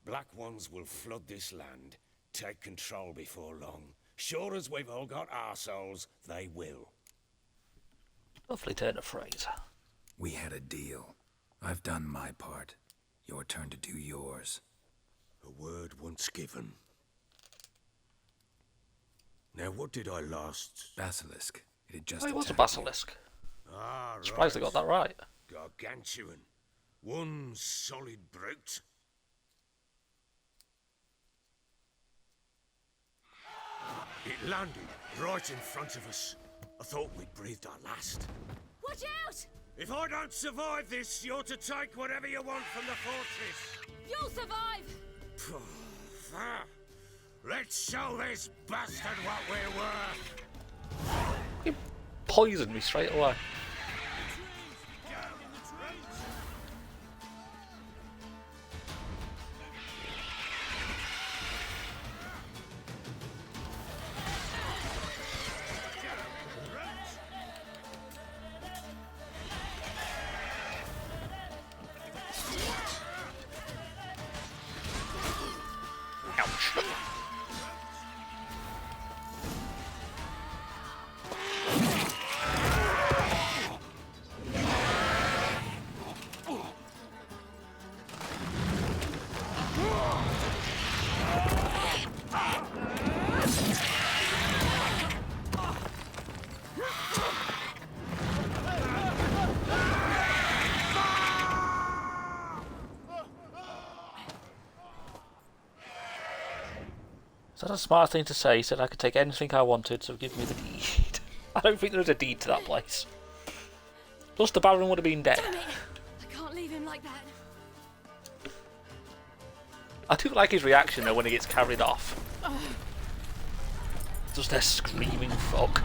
Black Ones will flood this land, take control before long. Sure as we've all got arseholes, they will. Lovely turn of phrase. We had a deal. I've done my part. Your turn to do yours. A word once given. Now, what did I last... Basilisk. It had just Oh, it was a attacked you. basilisk. Ah, right. Surprised they got that right. Gargantuan. One solid brute. It landed right in front of us. I thought we'd breathed our last. Watch out! If I don't survive this, you're to take whatever you want from the fortress. You'll survive! Let's show this bastard what we're worth. He poisoned me straight away. Ouch. Is that a smart thing to say? He said I could take anything I wanted, so give me the deed. I don't think there's a deed to that place. Plus the Baron would have been dead. Damn it! I can't leave him like that. I do like his reaction though when he gets carried off. Just their screaming fuck.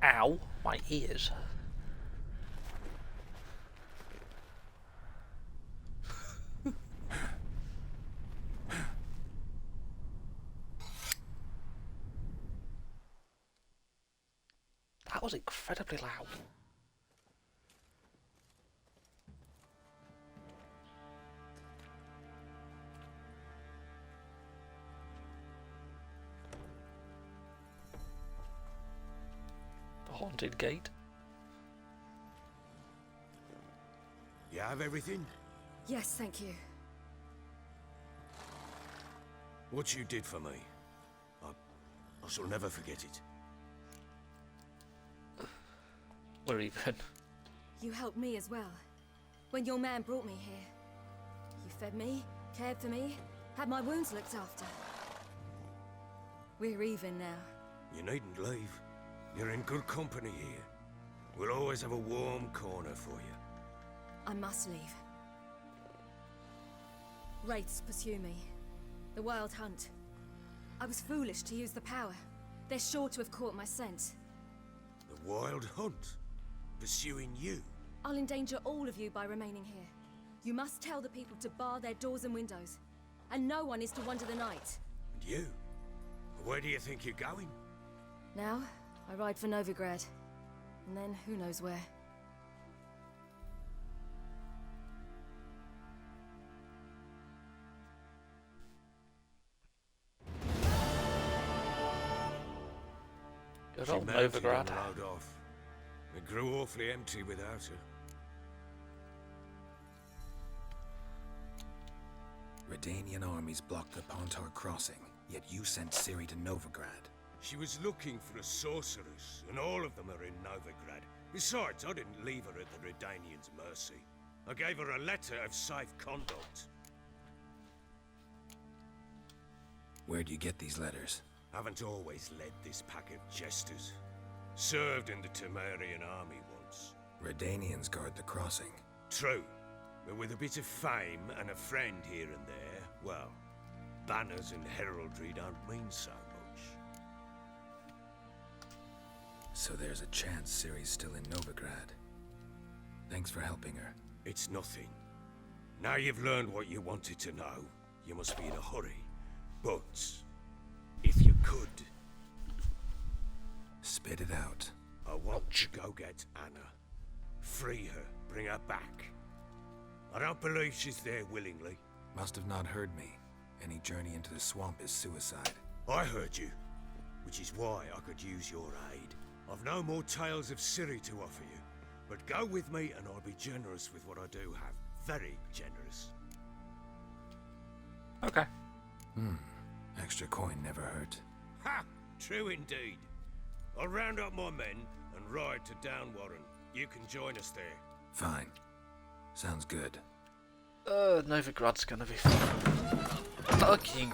Ow, my ears. That was incredibly loud. Haunted gate. You have everything? Yes, thank you. What you did for me, I shall never forget it. We're even. You helped me as well. When your man brought me here. You fed me, cared for me, had my wounds looked after. We're even now. You needn't leave. You're in good company here. We'll always have a warm corner for you. I must leave. Wraiths pursue me. The Wild Hunt. I was foolish to use the power. They're sure to have caught my scent. The Wild Hunt? Pursuing you? I'll endanger all of you by remaining here. You must tell the people to bar their doors and windows. And no one is to wander the night. And you? Where do you think you're going? Now, I ride for Novigrad. And then who knows where. Good She old mounted Novigrad. and rode off. It grew awfully empty without her. Redanian armies blocked the Pontar crossing, yet you sent Ciri to Novigrad. She was looking for a sorceress, and all of them are in Novigrad. Besides, I didn't leave her at the Redanians' mercy. I gave her a letter of safe conduct. Where do you get these letters? Haven't always led this pack of jesters. Served in the Temerian army once. Redanians guard the crossing. True, but with a bit of fame and a friend here and there, well, banners and heraldry don't mean so much. So there's a chance Ciri's still in Novigrad. Thanks for helping her. It's nothing. Now you've learned what you wanted to know, you must be in a hurry. But, if you could... Spit it out. I want to go get Anna. Free her, bring her back. I don't believe she's there willingly. Must have not heard me. Any journey into the swamp is suicide. I heard you, which is why I could use your aid. I've no more tales of Ciri to offer you, but go with me and I'll be generous with what I do have. Very generous. Okay. Extra coin never hurt. Ha! True indeed. I'll round up my men and ride to Downwarren. You can join us there. Fine. Sounds good. Novigrad's gonna be fucking...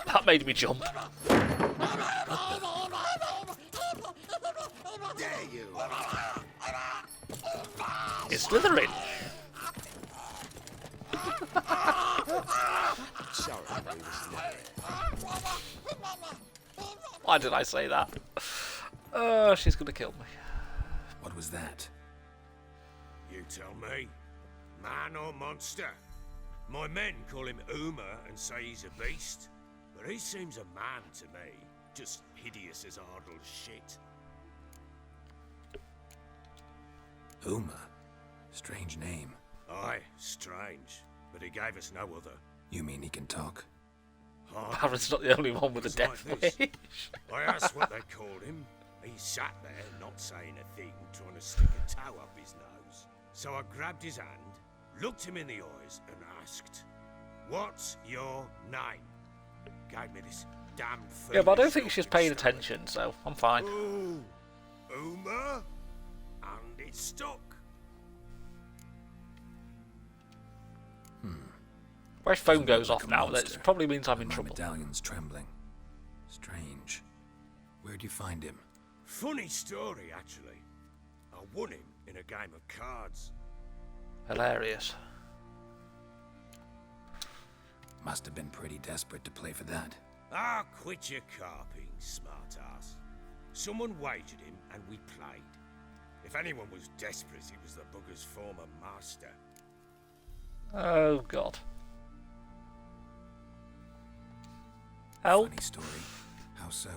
That made me jump. There you are. It's Slytherin. Why did I say that? Oh, she's gonna kill me. What was that? You tell me. Man or monster? My men call him Uma and say he's a beast, but he seems a man to me. Just hideous as Ardle's shit. Uma? Strange name. Aye, strange. But he gave us no other. You mean he can talk? Baron's not the only one with a It's death like this. wish. I asked what they called him. He sat there, not saying a thing, trying to stick a toe up his nose. So I grabbed his hand, looked him in the eyes, and asked, "What's your name?" Gave me this damn Yeah, but I don't foolish think she's looking paying stare. attention, so I'm fine. Ooh, Uma? And it stuck. My phone goes off Like a now. monster. That probably means I'm in My trouble. medallion's trembling. Strange. Where'd you find him? Funny story, actually. I won him in a game of cards. Hilarious. Must have been pretty desperate to play for that. Ah, quit your carping, smartass. Someone wagered him, and we played. If anyone was desperate, it was the bugger's former master. Oh god. Help. Funny story. How so?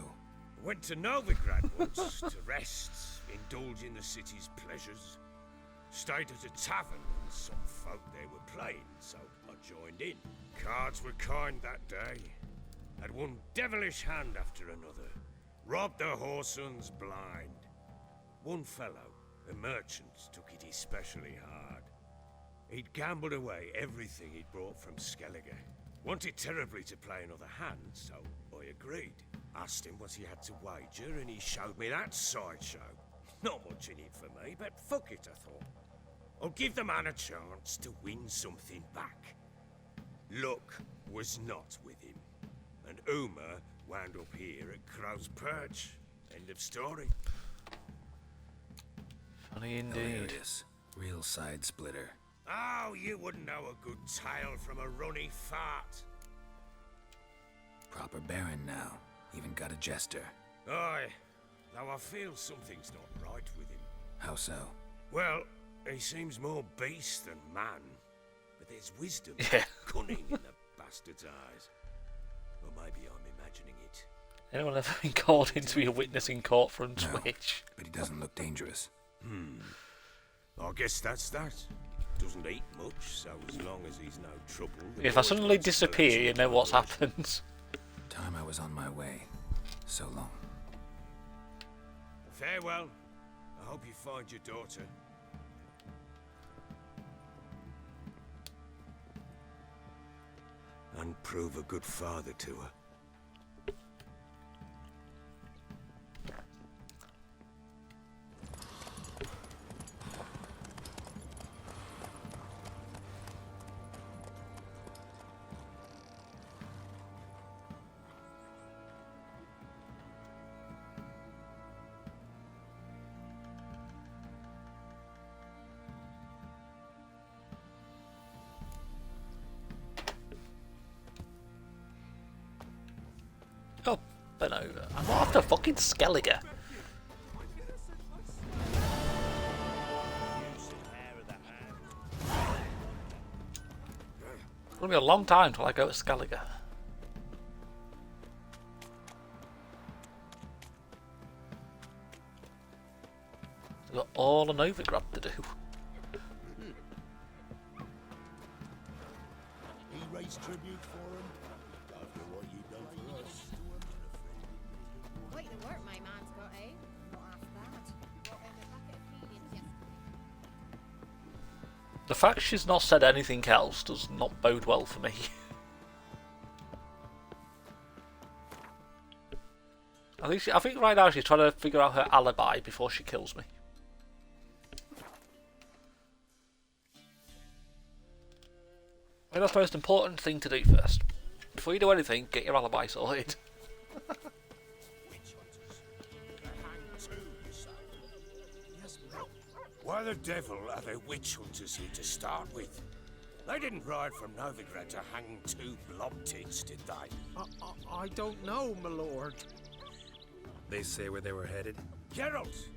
Went to Novigrad once to rest, indulge in the city's pleasures. Stayed at a tavern and some folk there were playing, so I joined in. Cards were kind that day. Had one devilish hand after another. Robbed the whoresons blind. One fellow, a merchant, took it especially hard. He'd gambled away everything he'd brought from Skellige. Wanted terribly to play another hand, so I agreed. Asked him what he had to wager, and he showed me that sideshow. Not much in it for me, but fuck it, I thought. I'll give the man a chance to win something back. Luck was not with him, and Uma wound up here at Crow's Perch. End of story. Funny indeed. Hilarious. Real side splitter. Oh, you wouldn't know a good tale from a runny fart. Proper baron now. Even got a jester. Aye, though I feel something's not right with him. How so? Well, he seems more beast than man, but there's wisdom, Yeah. cunning in the bastard's eyes. Or maybe I'm imagining it. Anyone ever been called into your witness in court from No, Twitch? but he doesn't look dangerous. I guess that's that. Doesn't eat much, so as long as he's no trouble... the If I boys suddenly won't disappear, spell you it know what's right. happened. Time I was on my way. So long. Farewell. I hope you find your daughter. And prove a good father to her. But no, I'm not after fucking Skellige. It's gonna be a long time till I go to Skellige. I've got all an Novigrad to do. He raised tribute for him after what you done for us. Quite the work my man's got, eh? Not half bad. Got a bucket of feeding yesterday. The fact she's not said anything else does not bode well for me. I think right now she's trying to figure out her alibi before she kills me. I think that's the most important thing to do first. Before you do anything, get your alibi sorted. Why the devil are there witch hunters here to start with? They didn't ride from Novigrad to hang two blob tits, did they? I don't know, my lord. They say where they were headed? Geralt!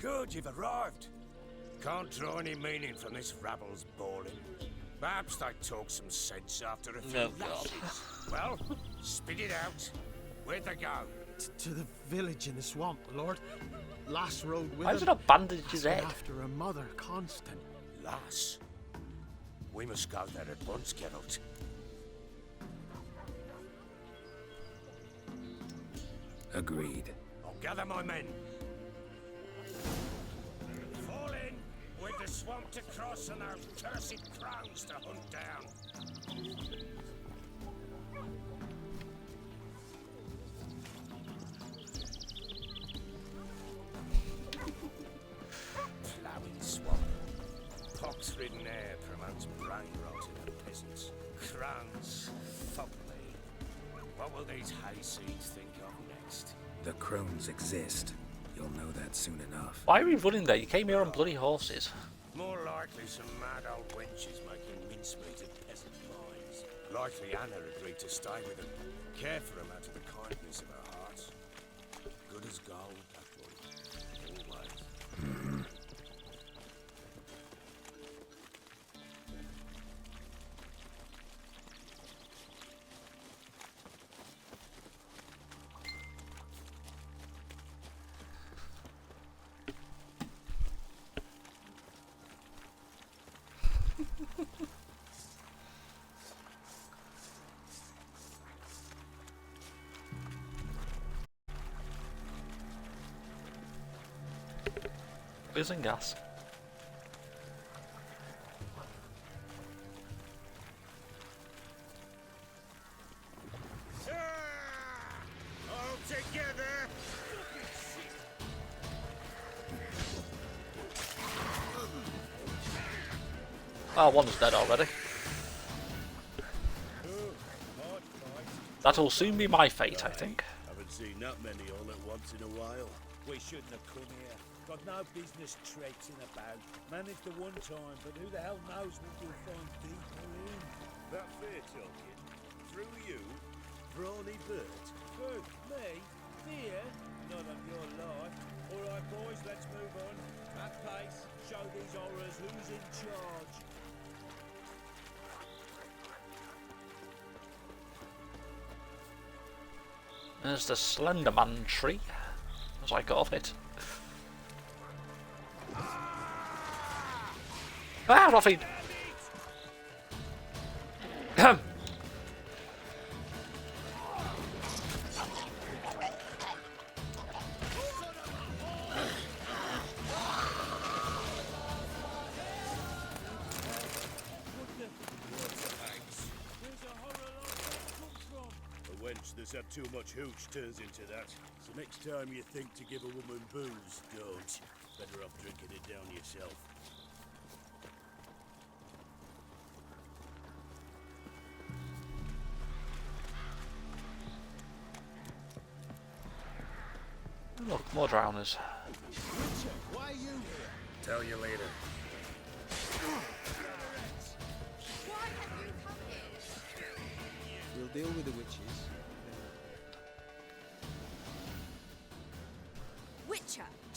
Good, you've arrived. Can't draw any meaning from this rabble's bawling. Perhaps they talk some sense after a few lashes. Well, spit it out. Where'd they go? To the village in the swamp, my lord. Lass rode with Why him. does it not bandage his head? After her mother, Constant. Lass? We must go there at once, Geralt. Agreed. I'll gather my men. Fall in with the swamp to cross and those cursed crowns to hunt down. Ploughing swamp. Pox-ridden air promotes brain rot in the peasants. Crowns, fuck me. What will these hayseeds think of next? The crones exist. You'll know that soon enough. Why are we running there? You came here on bloody horses. More likely some mad old wenches making mincemeat of peasant minds. Likely Anna agreed to stay with them. Care for them out of the kindness of her heart. Good as gold, that one. Always. Whizzing gas. All together! Ah, one's dead already. That'll soon be my fate, I think. Haven't seen that many all at once in a while. We shouldn't have come here. Got no business traipsing about. Managed the one time, but who the hell knows what we'll find deeper in. That fair talking. Through you, Brawny Bert. Who? Me? Fear? Not on your life. Alright boys, let's move on. At pace, show these horrors who's in charge. There's the Slenderman tree, as I call it. Ah, Ruffy! A wench that's had too much hooch turns into that. So next time you think to give a woman booze, don't. Better off drinking it down yourself. Look, more drowners. Richard, why are you here? Tell you later. We'll deal with the witches.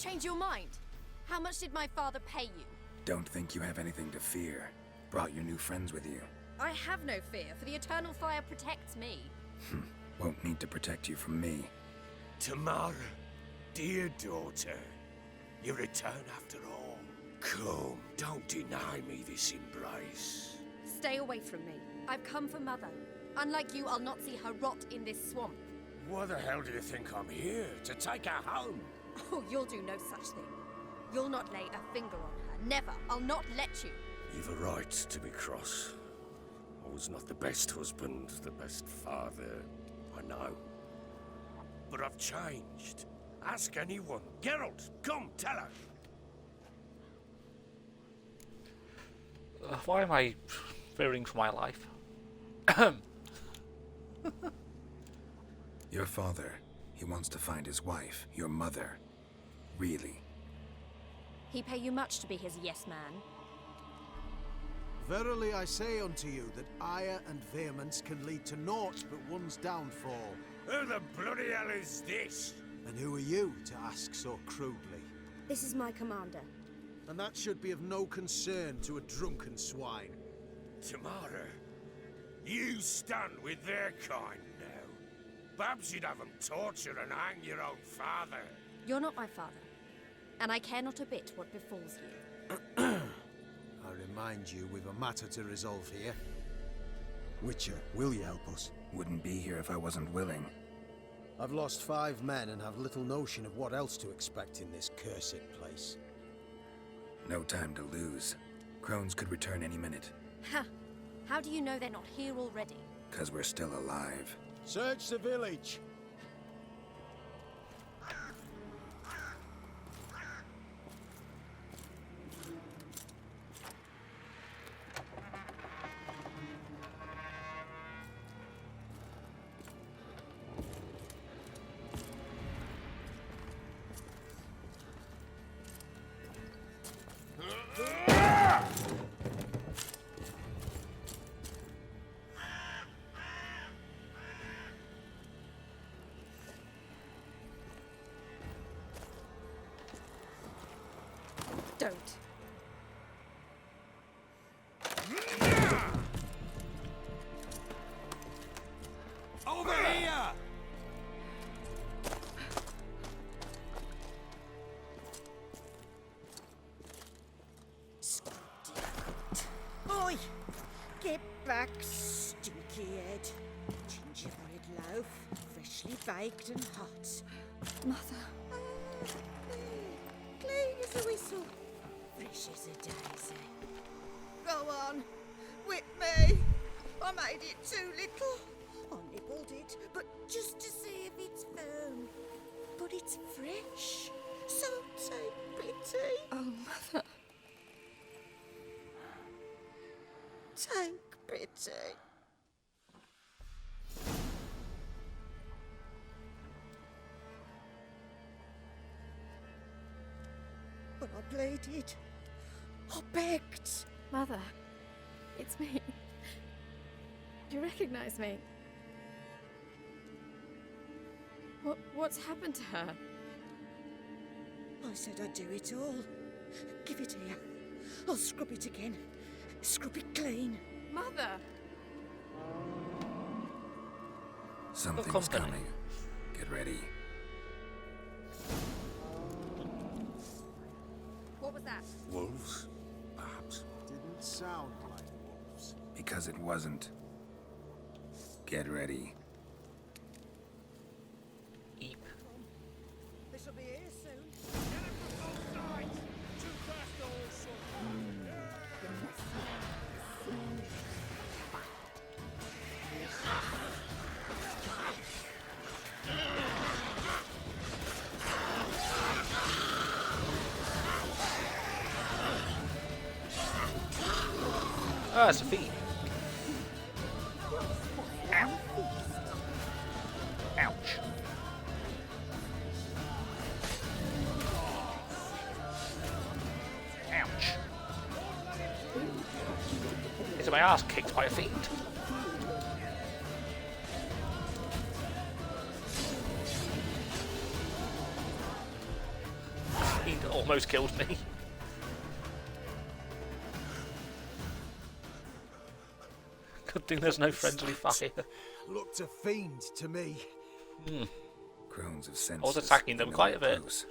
change your mind? How much did my father pay you? Don't think you have anything to fear. Brought your new friends with you. I have no fear, for the eternal fire protects me. Won't need to protect you from me. Tamara, dear daughter, you return after all. Come, don't deny me this embrace. Stay away from me. I've come for Mother. Unlike you, I'll not see her rot in this swamp. Why the hell do you think I'm here? To take her home? Oh, you'll do no such thing. You'll not lay a finger on her. Never. I'll not let you. You've a right to be cross. I was not the best husband, the best father, I know. But I've changed. Ask anyone. Geralt, come, tell her. Why am I fearing for my life? Your father, he wants to find his wife, your mother. Really. He pay you much to be his yes man. Verily I say unto you that ire and vehemence can lead to naught but one's downfall. Who the bloody hell is this? And who are you to ask so crudely? This is my commander. And that should be of no concern to a drunken swine. Tamara, you stand with their kind now. Perhaps you'd have them torture and hang your own father. You're not my father, and I care not a bit what befalls you. I remind you, we've a matter to resolve here. Witcher, will you help us? Wouldn't be here if I wasn't willing. I've lost 5 men and have little notion of what else to expect in this cursed place. No time to lose. Crones could return any minute. Ha! How do you know they're not here already? 'Cause we're still alive. Search the village! Don't. Over here! Oi! Get back, stinky head. Gingerbread loaf, freshly baked and hot. Mother. Clean as a whistle, fresh as a daisy. Go on, whip me. I made it too little. I nibbled it, but just to see if it's firm. But it's fresh, so take pity. Oh, Mother. Take pity. But I pleaded. I begged. Mother. It's me. Do you recognize me? What's happened to her? I said I'd do it all. Give it here. I'll scrub it again. Scrub it clean. Mother! Something's coming. Get ready. What was that? Wolves, perhaps. Didn't sound like wolves. Because it wasn't. Get ready. Eep. They shall be here soon. Get him from both sides! Too fast to all sorts. Ah, it's a feed. Ow. Ouch. Ouch. Is my ass kicked by a fiend? almost killed me. Good thing there's no friendly fire. Looked a fiend to me. Crones of senses. I was attacking them quite a bit. Close.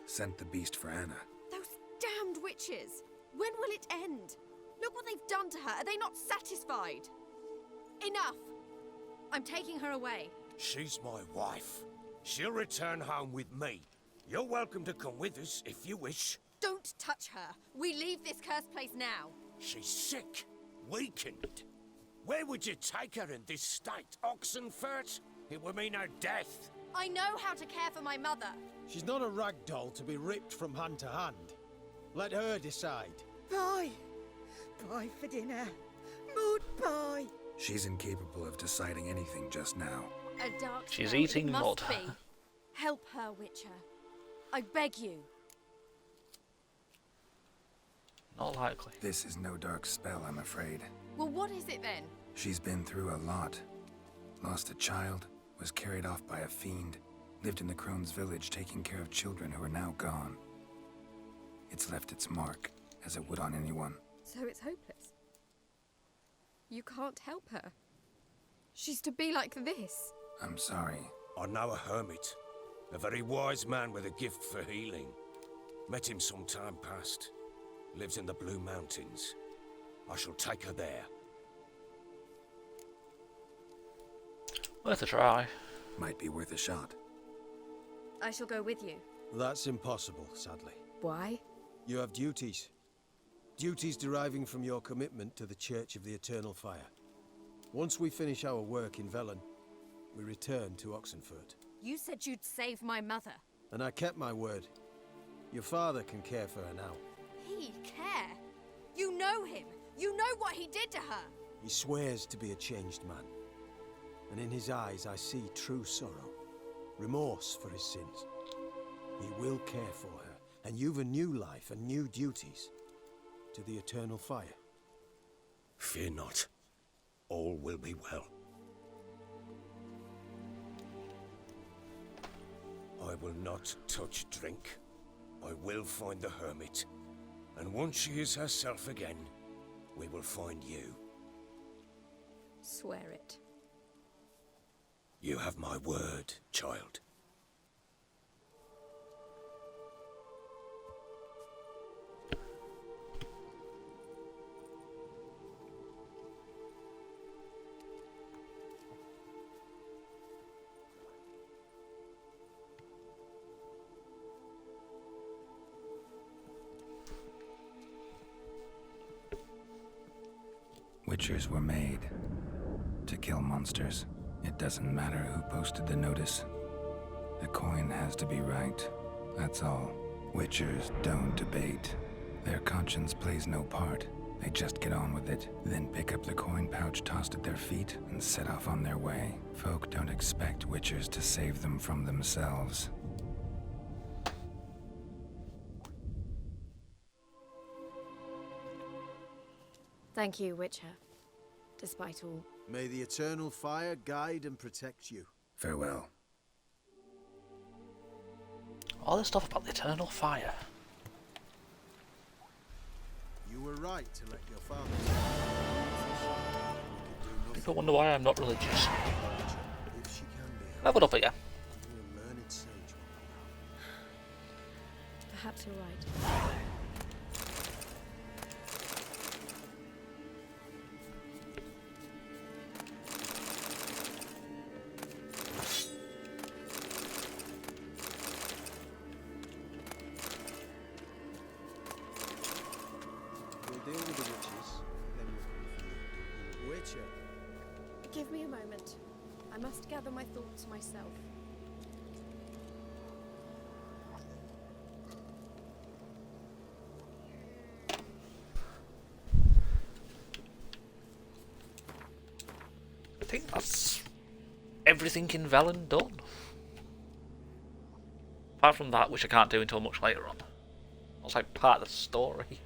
Sent the beast for Anna. Those damned witches! When will it end? Look what they've done to her. Are they not satisfied? Enough! I'm taking her away. She's my wife. She'll return home with me. You're welcome to come with us if you wish. Don't touch her. We leave this cursed place now. She's sick, weakened. Where would you take her in this state? Oxenfurt? It would mean her death. I know how to care for my mother. She's not a rag doll to be ripped from hand to hand. Let her decide. Pie. Pie for dinner. Mood pie. She's incapable of deciding anything just now. A dark She's spell, eating it must mud. be. Help her, Witcher. I beg you. Not likely. This is no dark spell, I'm afraid. Well, what is it then? She's been through a lot. Lost a child, was carried off by a fiend, lived in the Crone's village taking care of children who are now gone. It's left its mark, as it would on anyone. So it's hopeless. You can't help her. She's to be like this. I'm sorry. I know a hermit. A very wise man with a gift for healing. Met him some time past. Lives in the Blue Mountains. I shall take her there. Worth a try. Might be worth a shot. I shall go with you. That's impossible, sadly. Why? You have duties. Duties deriving from your commitment to the Church of the Eternal Fire. Once we finish our work in Velen, we return to Oxenfurt. You said you'd save my mother. And I kept my word. Your father can care for her now. He care? You know him. You know what he did to her. He swears to be a changed man. And in his eyes I see true sorrow. Remorse for his sins. He will care for her. And you've a new life and new duties. To the Eternal Fire. Fear not. All will be well. I will not touch drink. I will find the hermit. And once she is herself again, we will find you. Swear it. You have my word, child. Witchers were made to kill monsters. It doesn't matter who posted the notice. The coin has to be right. That's all. Witchers don't debate. Their conscience plays no part. They just get on with it, then pick up the coin pouch tossed at their feet and set off on their way. Folk don't expect witchers to save them from themselves. Thank you, Witcher. Despite all. May the Eternal Fire guide and protect you. Farewell. All this stuff about the Eternal Fire. You were right to let your father. People wonder why I'm not religious. If she can be, Leveled up again. you'll learn it sage. Perhaps you're right. We'll deal with the witches, then we'll come for you. Witcher. Give me a moment. I must gather my thoughts myself. I think that's everything in Velen done. Apart from that, which I can't do until much later on. That's like part of the story.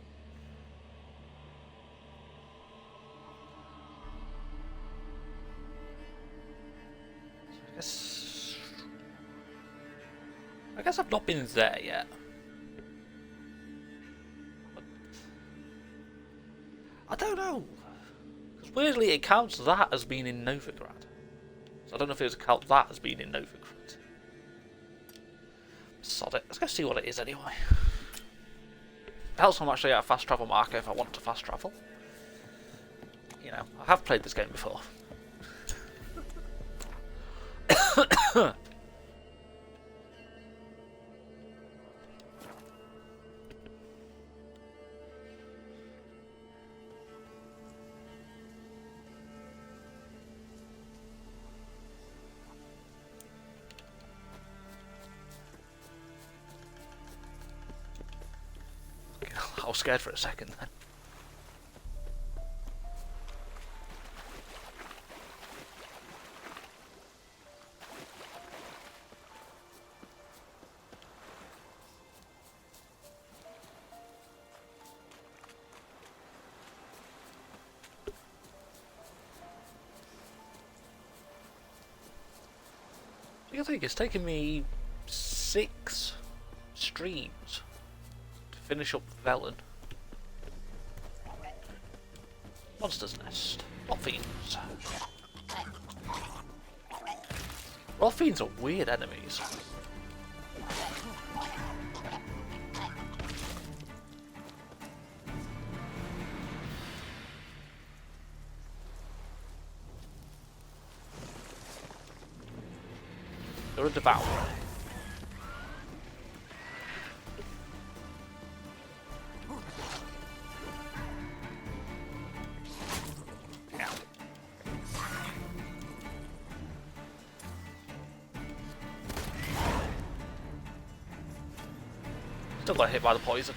I guess I've not been there yet. I don't know. Because weirdly it counts that as being in Novigrad. So I don't know if it would count that as being in Novigrad. Sod it. Let's go see what it is anyway. It helps I'm actually at a fast travel marker if I want to fast travel. You know, I have played this game before. I was scared for a second then. I think it's taken me 6 streams to finish up Velen. Monster's Nest. Rotfiends. Rotfiends are weird enemies. You're a devourer. Still got hit by the poison.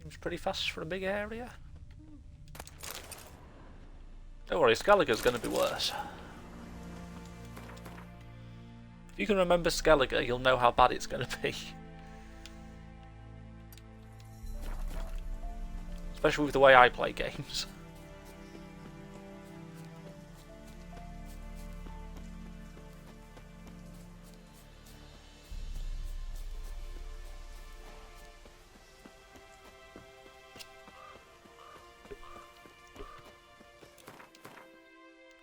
Seems pretty fast for a big area. Don't worry, Skellige's going to be worse. If you can remember Skellige, you'll know how bad it's going to be. Especially with the way I play games.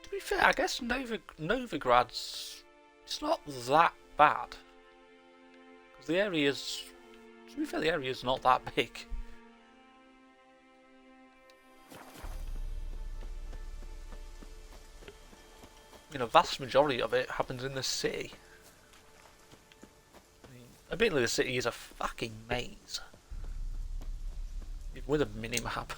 To be fair, I guess Novigrad's... it's not that bad. Because the area's... to be fair, the area's not that big. You know, vast majority of it happens in the city. I mean, admittedly the city is a fucking maze. With a mini-map.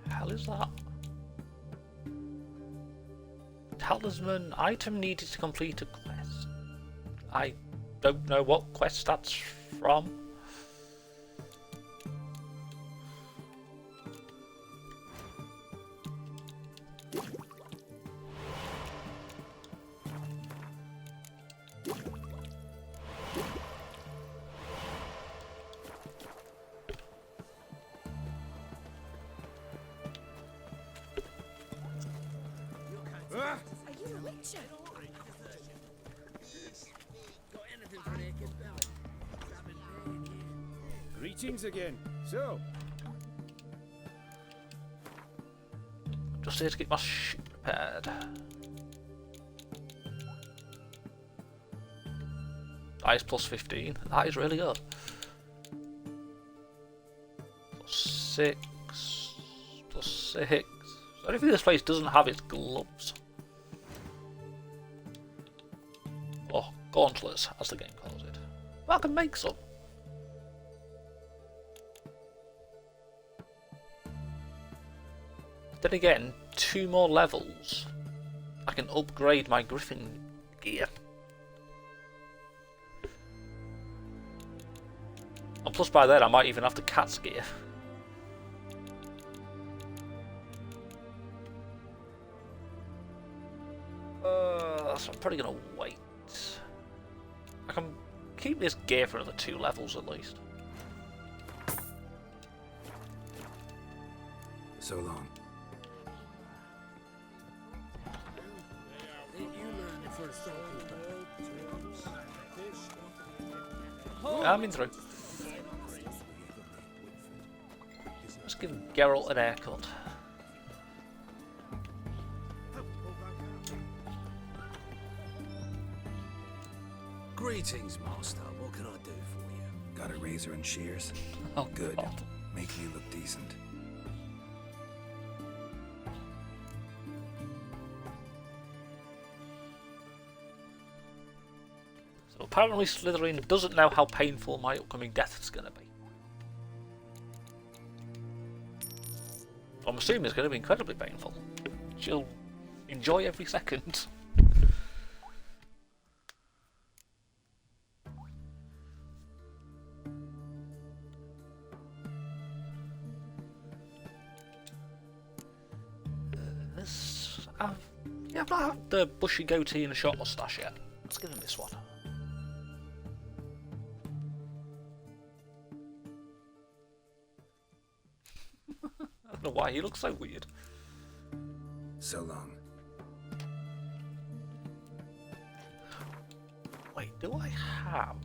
Hell is that? Talisman item needed to complete a quest. I don't know what quest that's from. Are you a witcher? Greetings again. So, Just here to get my shit repaired. That is plus 15. That is really good. Plus 6. Plus 6. So anything this place doesn't have its gloves. Or gauntlets, as the game calls it. But I can make some. Then again, 2 more levels, I can upgrade my Griffin gear. And plus by then I might even have the cat's gear. So I'm probably going to wait. I can keep this gear for another 2 levels at least. So long. I'm in through. Let's give Geralt an haircut. Greetings, Master. What can I do for you? Got a razor and shears? Oh, good. God. Make me look decent. So apparently Slytherin doesn't know how painful my upcoming death is going to be. I'm assuming it's going to be incredibly painful. She'll enjoy every second. Yeah, I've not had the bushy goatee and a short moustache yet. Let's give him this one. I don't know why he looks so weird. So long. Wait, do I have?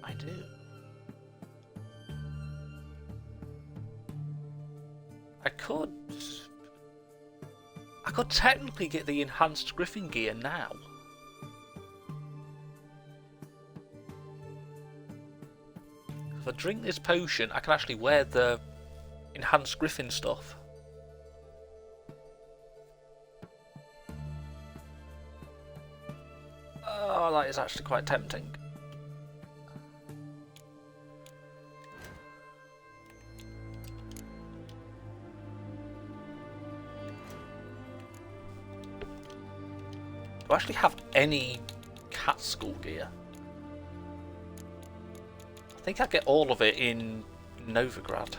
I do. I could technically get the enhanced Griffin gear now. If I drink this potion, I can actually wear the enhanced Griffin stuff. Oh, that is actually quite tempting. Do I actually have any cat skull gear? I think I get all of it in Novigrad.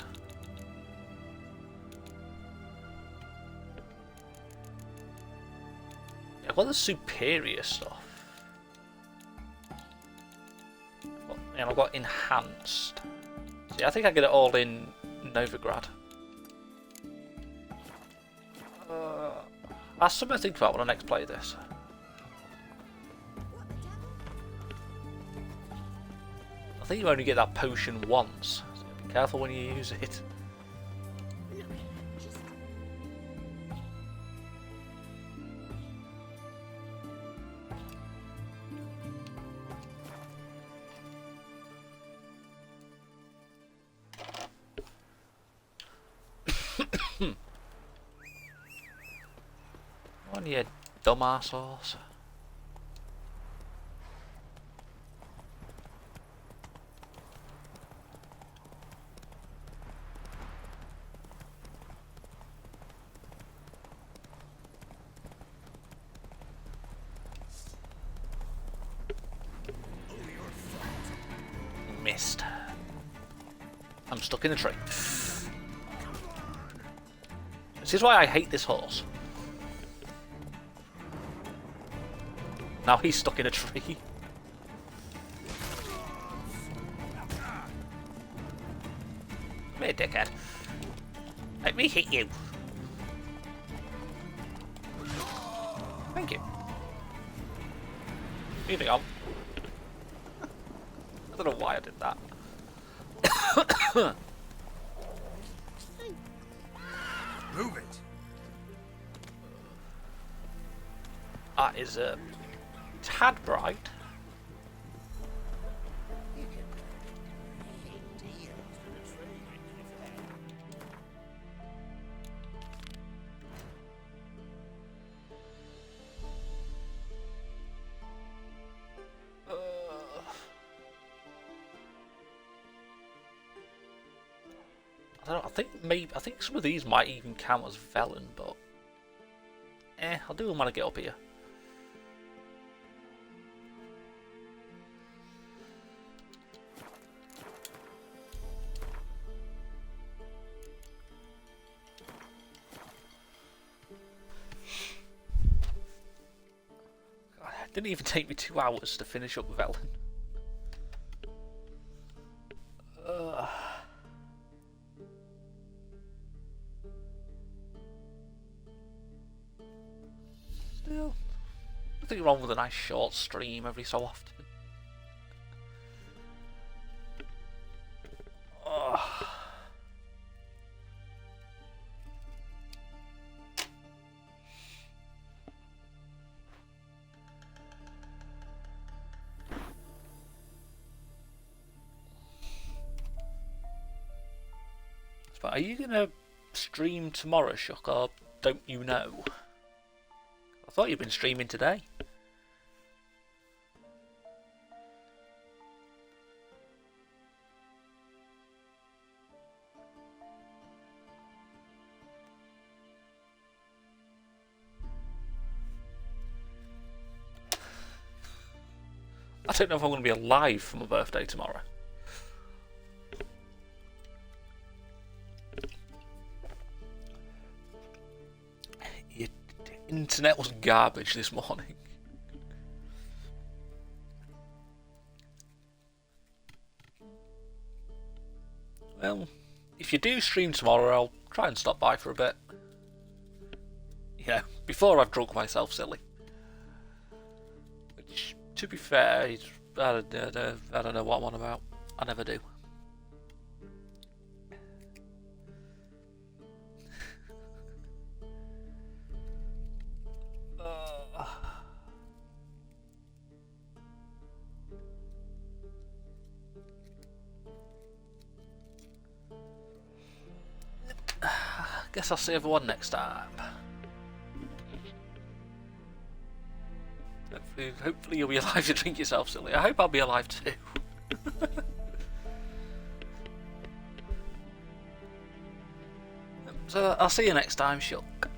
Yeah, I've got the superior stuff. And I've got enhanced. See, I think I get it all in Novigrad. That's something to think about when I next play this. I think you only get that potion once, so be careful when you use it. On you dumbass horse. Missed. I'm stuck in a tree. This is why I hate this horse. Now he's stuck in a tree. Come here, dickhead. Let me hit you. Thank you. Moving on. I don't know why I did that. Move it. That is a tad bright. I don't know, I think some of these might even count as Velen, but I'll do them when I get up here. Didn't even take me 2 hours to finish up Velen. Still, nothing wrong with a nice short stream every so often. But are you gonna stream tomorrow, Shuck, or don't you know? I thought you'd been streaming today. I don't know if I'm going to be alive for my birthday tomorrow. Your internet was garbage this morning. Well, if you do stream tomorrow, I'll try and stop by for a bit. You know, before I've drunk myself silly. Which, to be fair, I don't know what I'm on about. I never do. Guess I'll see everyone next time. Hopefully you'll be alive to drink yourself silly. I hope I'll be alive too. So I'll see you next time, Shuck.